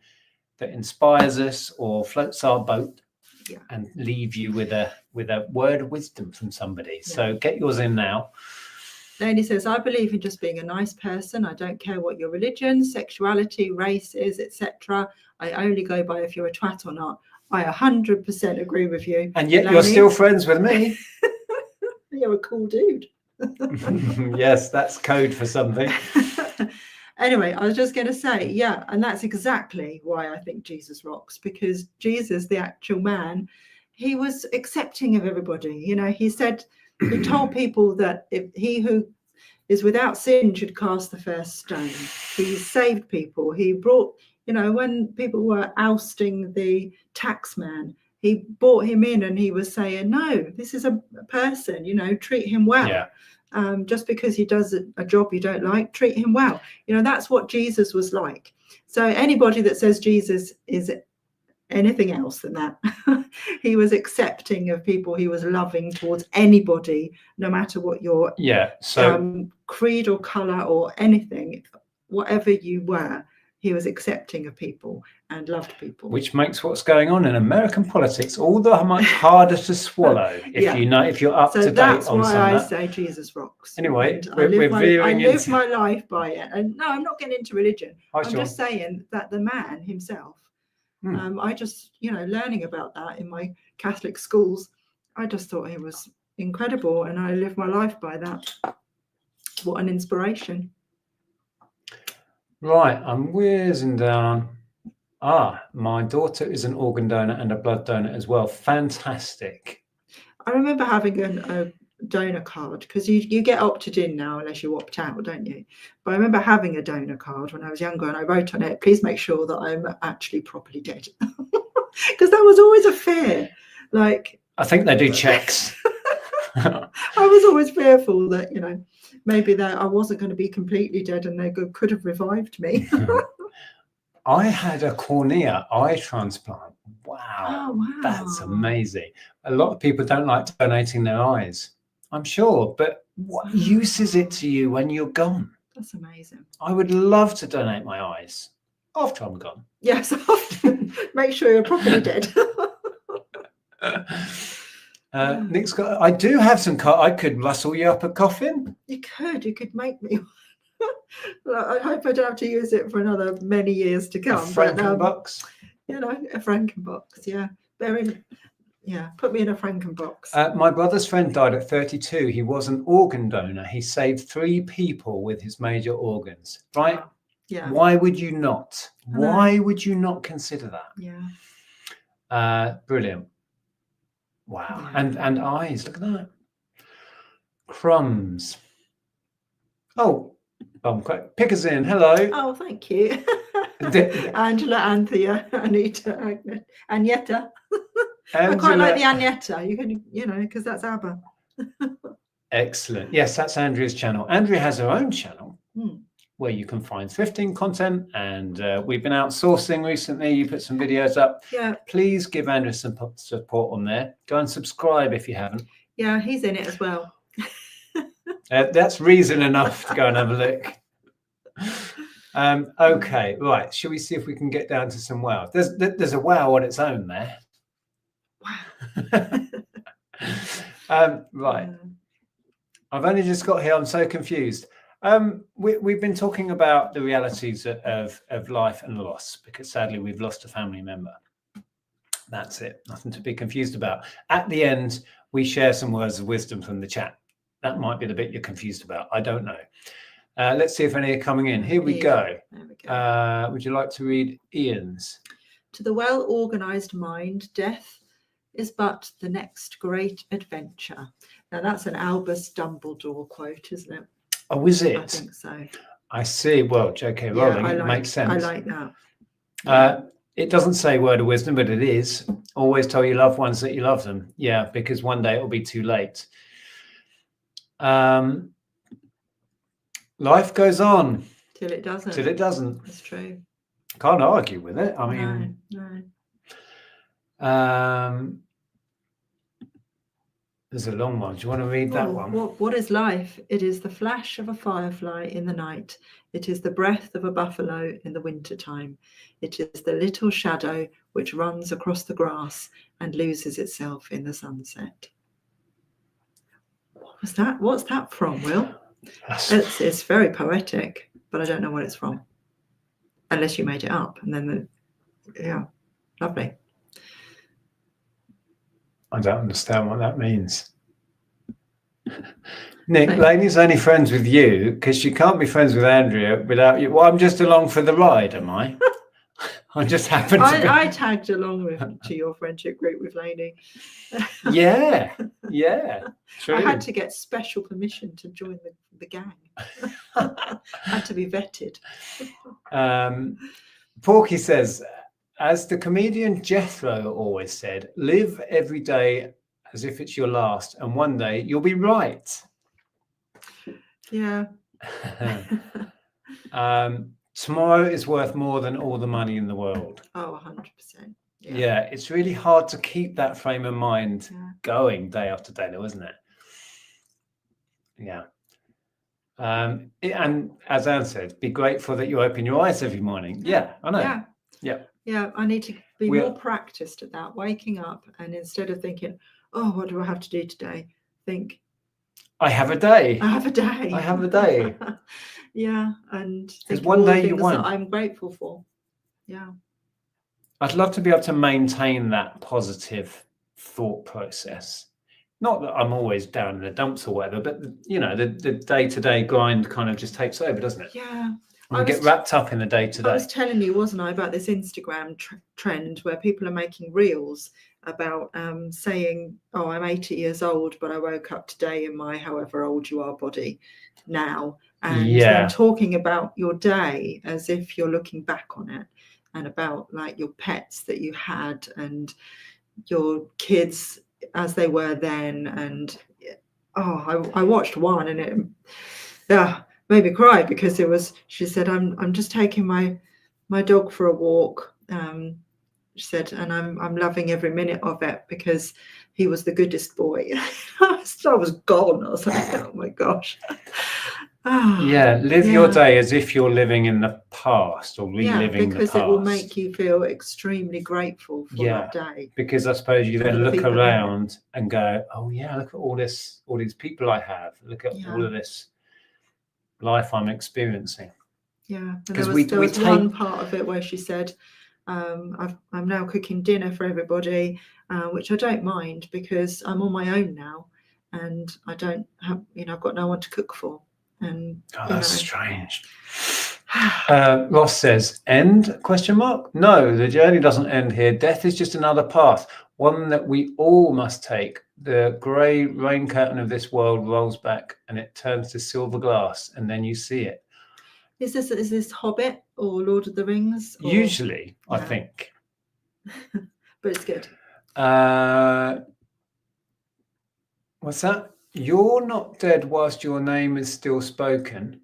that inspires us or floats our boat, and leave you with a word of wisdom from somebody. So get yours in now. Laney says, I believe in just being a nice person. I don't care what your religion, sexuality, race is, etc. I only go by if you're a twat or not. I 100% agree with you. And yet Laney, you're still friends with me. You're a cool dude. Yes, that's code for something. Anyway, I was just going to say, and that's exactly why I think Jesus rocks, because Jesus, the actual man, he was accepting of everybody. He said, he told people that if he who is without sin should cast the first stone. He saved people. He brought, when people were ousting the tax man, he brought him in and he was saying, no, this is a person, treat him well. Yeah. Just because he does a job you don't like, treat him well. That's what Jesus was like. So anybody that says Jesus is anything else than that, he was accepting of people. He was loving towards anybody, no matter what your creed or color or anything, whatever you were. He was accepting of people and loved people. Which makes what's going on in American politics all the much harder to swallow if you're up to date on that's some why I say Jesus rocks. Anyway, I live my life by it. And no, I'm not getting into religion. I'm just saying that the man himself, I just, learning about that in my Catholic schools, I just thought he was incredible. And I live my life by that. What an inspiration. Right, I'm whizzing down. My daughter is an organ donor and a blood donor as well. Fantastic. I remember having a donor card, because you get opted in now unless you opt out, don't you? But I remember having a donor card when I was younger, and I wrote on it, please make sure that I'm actually properly dead. Because that was always a fear. Like, I think they do checks. I was always fearful that, maybe that I wasn't going to be completely dead and they could have revived me. I had a cornea eye transplant. Wow. Oh, wow. That's amazing. A lot of people don't like donating their eyes, I'm sure, but what use is it to you when you're gone? That's amazing. I would love to donate my eyes after I'm gone. Yes, often. Make sure you're properly dead. Nick's got, I do have some I could rustle you up a coffin. You could make me one. I hope I don't have to use it for another many years to come. A Frankenbox. A Frankenbox, put me in a Frankenbox. My brother's friend died at 32. He was an organ donor. He saved 3 people with his major organs, right? Wow. Yeah. Why would you not? Why would you not consider that? Yeah. Brilliant. Wow. Yeah. And eyes, look at that. Crumbs. Oh, pick us in. Hello. Oh, thank you. Angela, Anthea, Anita, Agneta. I quite like the Agneta. You can, because that's ABBA. Excellent. Yes, that's Andrea's channel. Andrea has her own channel where you can find thrifting content, and we've been outsourcing recently. You put some videos up. Yeah. Please give Andrea some support on there. Go and subscribe if you haven't. Yeah, he's in it as well. That's reason enough to go and have a look. Okay, right. Shall we see if we can get down to some wows? There's a wow on its own there. Wow. Right. I've only just got here. I'm so confused. We've been talking about the realities of life and loss, because sadly we've lost a family member. That's it. Nothing to be confused about. At the end, we share some words of wisdom from the chat. That might be the bit you're confused about. I don't know. Let's see if any are coming in. Here we go. There we go. Would you like to read Ian's? To the well-organized mind, death is but the next great adventure. Now that's an Albus Dumbledore quote, isn't it? Oh, is it? I think so. I see. Well, J.K. Rowling, it makes sense. I like that. It doesn't say word of wisdom, but it is. Always tell your loved ones that you love them. Yeah, because one day it'll be too late. Life goes on. Till it doesn't. Till it doesn't. That's true. Can't argue with it. I mean, no. There's a long one. Do you want to read that one? What is life? It is the flash of a firefly in the night. It is the breath of a buffalo in the winter time. It is the little shadow which runs across the grass and loses itself in the sunset. What was that? What's that from, Will? It's very poetic, but I don't know what it's from. Unless you made it up. And then, yeah, lovely. I don't understand what that means. Nick, Lainey's only friends with you because she can't be friends with Andrea without you. Well, I'm just along for the ride, am I? I just happen to be... I tagged along to your friendship group with Lainey. Yeah, true. I had to get special permission to join the gang. Had to be vetted. Porky says, as the comedian Jethro always said, live every day as if it's your last, and one day you'll be right. Yeah. Tomorrow is worth more than all the money in the world. Oh, 100%. Yeah, it's really hard to keep that frame of mind going day after day, though, isn't it? Yeah. And as Anne said, be grateful that you open your eyes every morning. Yeah, I know. Yeah, I need to be more practiced at that, waking up, and instead of thinking, oh, what do I have to do today? Think, I have a day. I have a day. I have a day. Yeah, and there's one day you won't. That I'm grateful for. Yeah. I'd love to be able to maintain that positive thought process. Not that I'm always down in the dumps or whatever, but you know, the day-to-day grind kind of just takes over, doesn't it? Yeah. I get wrapped up in the day-to-day. I was telling you, wasn't I, about this Instagram trend where people are making reels about saying, oh, I'm 80 years old, but I woke up today in my however old you are body now. And then talking about your day as if you're looking back on it, and about like your pets that you had and your kids as they were then. And I watched one and it made me cry because it was, she said, I'm just taking my dog for a walk. She said, and I'm loving every minute of it because he was the goodest boy. I was gone. I was like, oh my gosh. Live your day as if you're living in the past or reliving the past. Because it will make you feel extremely grateful for that day. Because I suppose you then look around and go, oh yeah, look at all these people I have. Look at all of this life I'm experiencing. Yeah, because there was one part of it where she said, I'm now cooking dinner for everybody, which I don't mind because I'm on my own now and I don't have, I've got no one to cook for. And that's strange. Ross says, end? ? No, the journey doesn't end here. Death is just another path, one that we all must take. The grey rain curtain of this world rolls back and it turns to silver glass, and then you see it. Is this Hobbit or Lord of the Rings? Or... Usually, I think. But it's good. What's that? You're not dead whilst your name is still spoken.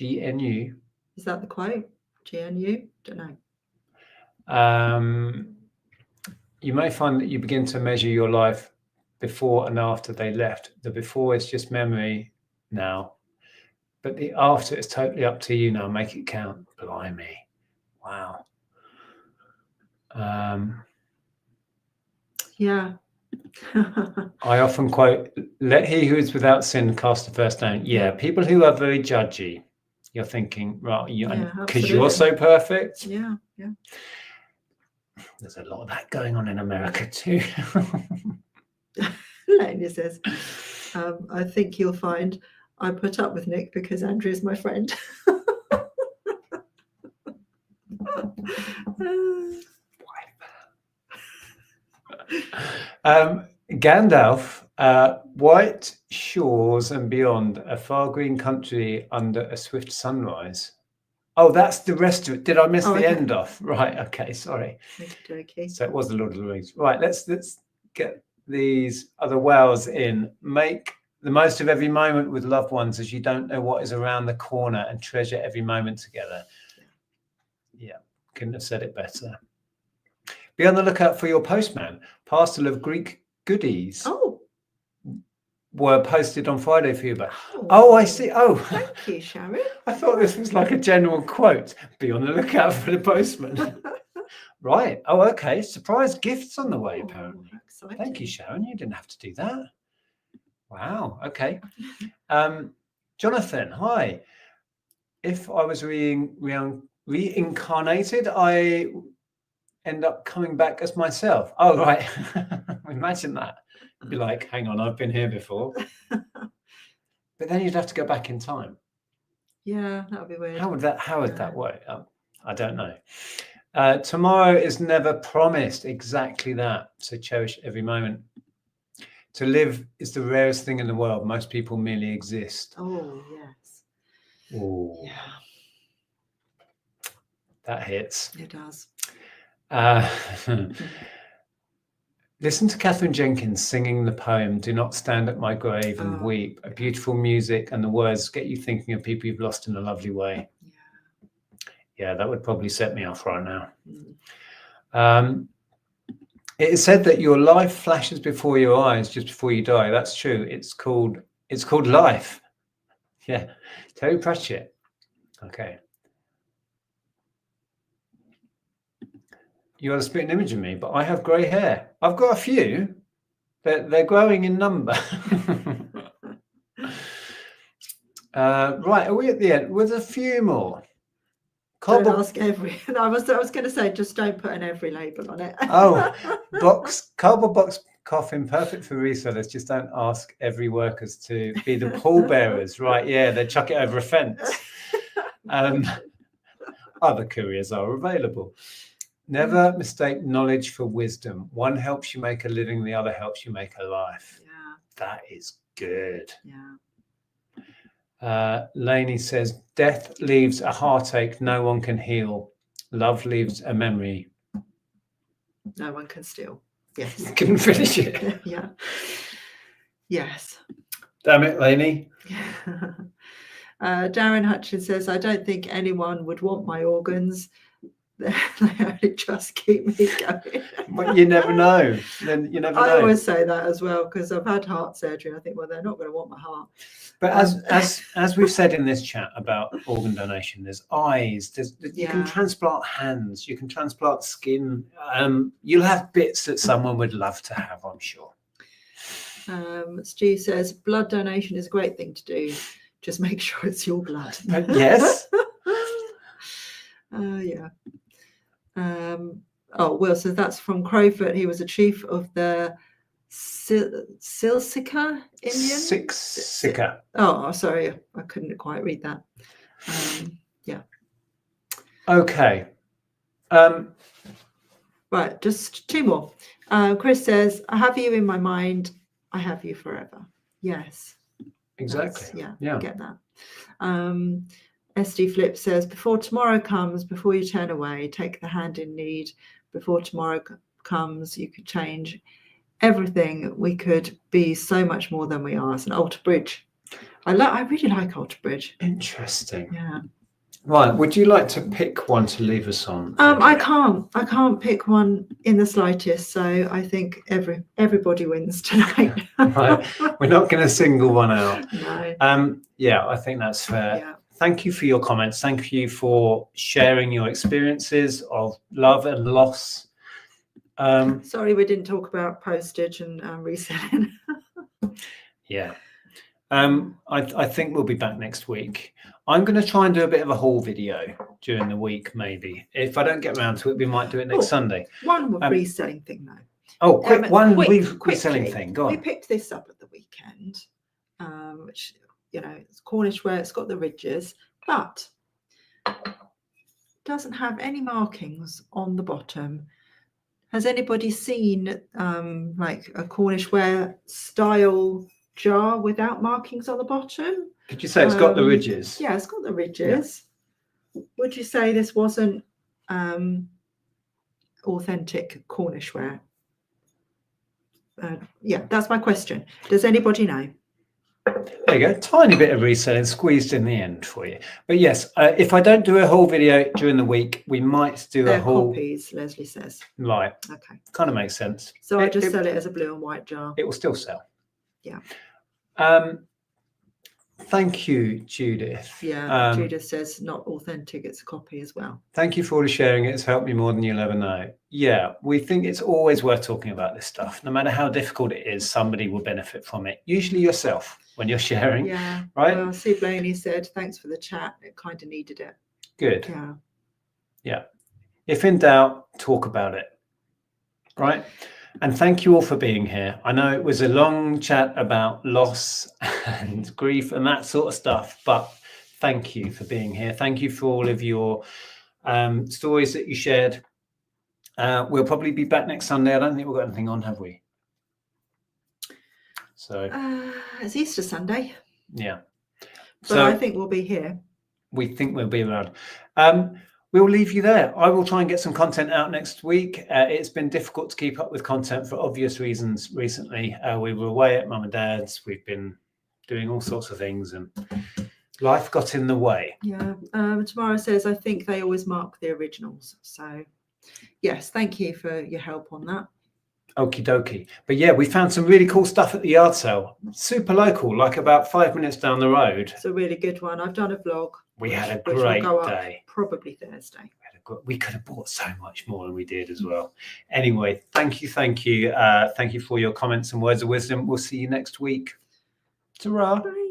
GNU. Is that the quote? GNU? Don't know. You may find that you begin to measure your life before and after they left. The before is just memory now. But the after is totally up to you now. Make it count. Blimey. Wow. Yeah. I often quote, let he who is without sin cast the first stone. Yeah, people who are very judgy, you're thinking, right, because you're so perfect. Yeah. There's a lot of that going on in America too. Lainey says, I think you'll find I put up with Nick because Andrea's my friend. Gandalf, white shores and beyond, a far green country under a swift sunrise. Oh, that's the rest of it. Did I miss the end off? Right. Okay. Sorry. Okay. So it was the Lord of the Rings. Right. Let's get these other wows in. Make the most of every moment with loved ones, as you don't know what is around the corner, and treasure every moment together. Yeah. Couldn't have said it better. Be on the lookout for your postman. Parcel of Greek goodies. Were posted on Friday for you, but I see. Thank you, Sharon. I thought this was like a general quote. Be on the lookout for the postman. Right. Oh, okay. Surprise gifts on the way, apparently. Exciting. Thank you, Sharon. You didn't have to do that. Wow. Okay. Jonathan, hi. If I was reincarnated, I end up coming back as myself. Oh, right. Imagine that. You'd be like, hang on, I've been here before. But then you'd have to go back in time. Yeah, that would be weird. How would that work? I don't know. Tomorrow is never promised. Exactly that. So cherish every moment. To live is the rarest thing in the world. Most people merely exist. Oh, yes. Oh, yeah. That hits. It does. Listen to Catherine Jenkins singing the poem, Do Not Stand at My Grave and Weep. A beautiful music, and the words get you thinking of people you've lost in a lovely way. Yeah, that would probably set me off right now. It is said that your life flashes before your eyes just before you die. That's true. It's called life. Yeah, Terry Pratchett. Okay. You are the spitting image of me, but I have grey hair. I've got a few. They're growing in number. Right, are we at the end? With a few more. Don't ask every. I was going to say, just don't put an every label on it. Cardboard box coffin, perfect for resellers. Just don't ask every workers to be the pallbearers. Right? Yeah, they chuck it over a fence. Other couriers are available. Never mistake knowledge for wisdom. One helps you make a living, the other helps you make a life. Yeah. That is good. Yeah. Lainey says, death leaves a heartache no one can heal. Love leaves a memory no one can steal. Yes. Couldn't finish it. Yeah. Yes. Damn it, Lainey. Darren Hutchins says, I don't think anyone would want my organs. They only just keep me going. But you never know. Then you never know. I always say that as well, because I've had heart surgery and I think, well, they're not going to want my heart. But as we've said in this chat about organ donation, there's eyes, you can transplant hands, you can transplant skin. You'll have bits that someone would love to have, I'm sure. Stu says, blood donation is a great thing to do. Just make sure it's your blood. Yes. Yeah. Will, so that's from Crowfoot. He was a chief of the Silsika Indians. Sika. Oh, sorry, I couldn't quite read that. Yeah. Okay. Right, just two more. Chris says, I have you in my mind. I have you forever. Yes. Exactly. Yeah. I get that. SD Flip says, before tomorrow comes, before you turn away, take the hand in need. Before tomorrow comes, you could change everything. We could be so much more than we are. It's an Alter Bridge. I really like Alter Bridge. Interesting. Yeah. Right. Would you like to pick one to leave us on? I can't pick one in the slightest. So I think everybody wins tonight. Right. We're not going to single one out. No. Yeah, I think that's fair. Yeah. Thank you for your comments. Thank you for sharing your experiences of love and loss. Sorry, we didn't talk about postage and reselling. Yeah. I think we'll be back next week. I'm going to try and do a bit of a haul video during the week, maybe. If I don't get around to it, we might do it next Sunday. One reselling thing, though. Oh, reselling thing. Go on. We picked this up at the weekend, which, it's Cornish ware. It's got the ridges, but doesn't have any markings on the bottom. Has anybody seen like a Cornish ware style jar without markings on the bottom? Did you say it's got the ridges? Yeah, it's got the ridges. Yeah. Would you say this wasn't authentic Cornish ware? Yeah, that's my question. Does anybody know? There you go. Tiny bit of reselling squeezed in the end for you. But yes, if I don't do a whole video during the week, we might do a whole. Copies, Leslie says. Right. Okay. Kind of makes sense. So I just sell it as a blue and white jar. It will still sell. Yeah. Thank you, Judith. Yeah, Judith says not authentic, it's a copy as well. Thank you for all the sharing. It's helped me more than you'll ever know. Yeah, we think it's always worth talking about this stuff. No matter how difficult it is, somebody will benefit from it. Usually yourself when you're sharing. Yeah. Right? Well, Sue Blaney said, thanks for the chat. It kind of needed it. Good. Yeah. Yeah. If in doubt, talk about it. Right? And thank you all for being here. I know it was a long chat about loss and grief and that sort of stuff, but thank you for being here. Thank you for all of your stories that you shared. We'll probably be back next Sunday. I don't think we've got anything on, have we? So it's Easter Sunday. Yeah. But I think we'll be here. We think we'll be around. We'll leave you there. I will try and get some content out next week. It's been difficult to keep up with content for obvious reasons recently. We were away at Mum and Dad's. We've been doing all sorts of things and life got in the way. Yeah. Tamara says, I think they always mark the originals. So, yes, thank you for your help on that. Okie dokie. But yeah, we found some really cool stuff at the yard sale. Super local, like about 5 minutes down the road. It's a really good one. I've done a vlog. We had a great day. Probably Thursday. We could have bought so much more than we did as well. Anyway, thank you. Thank you for your comments and words of wisdom. We'll see you next week. Ta-ra. Bye.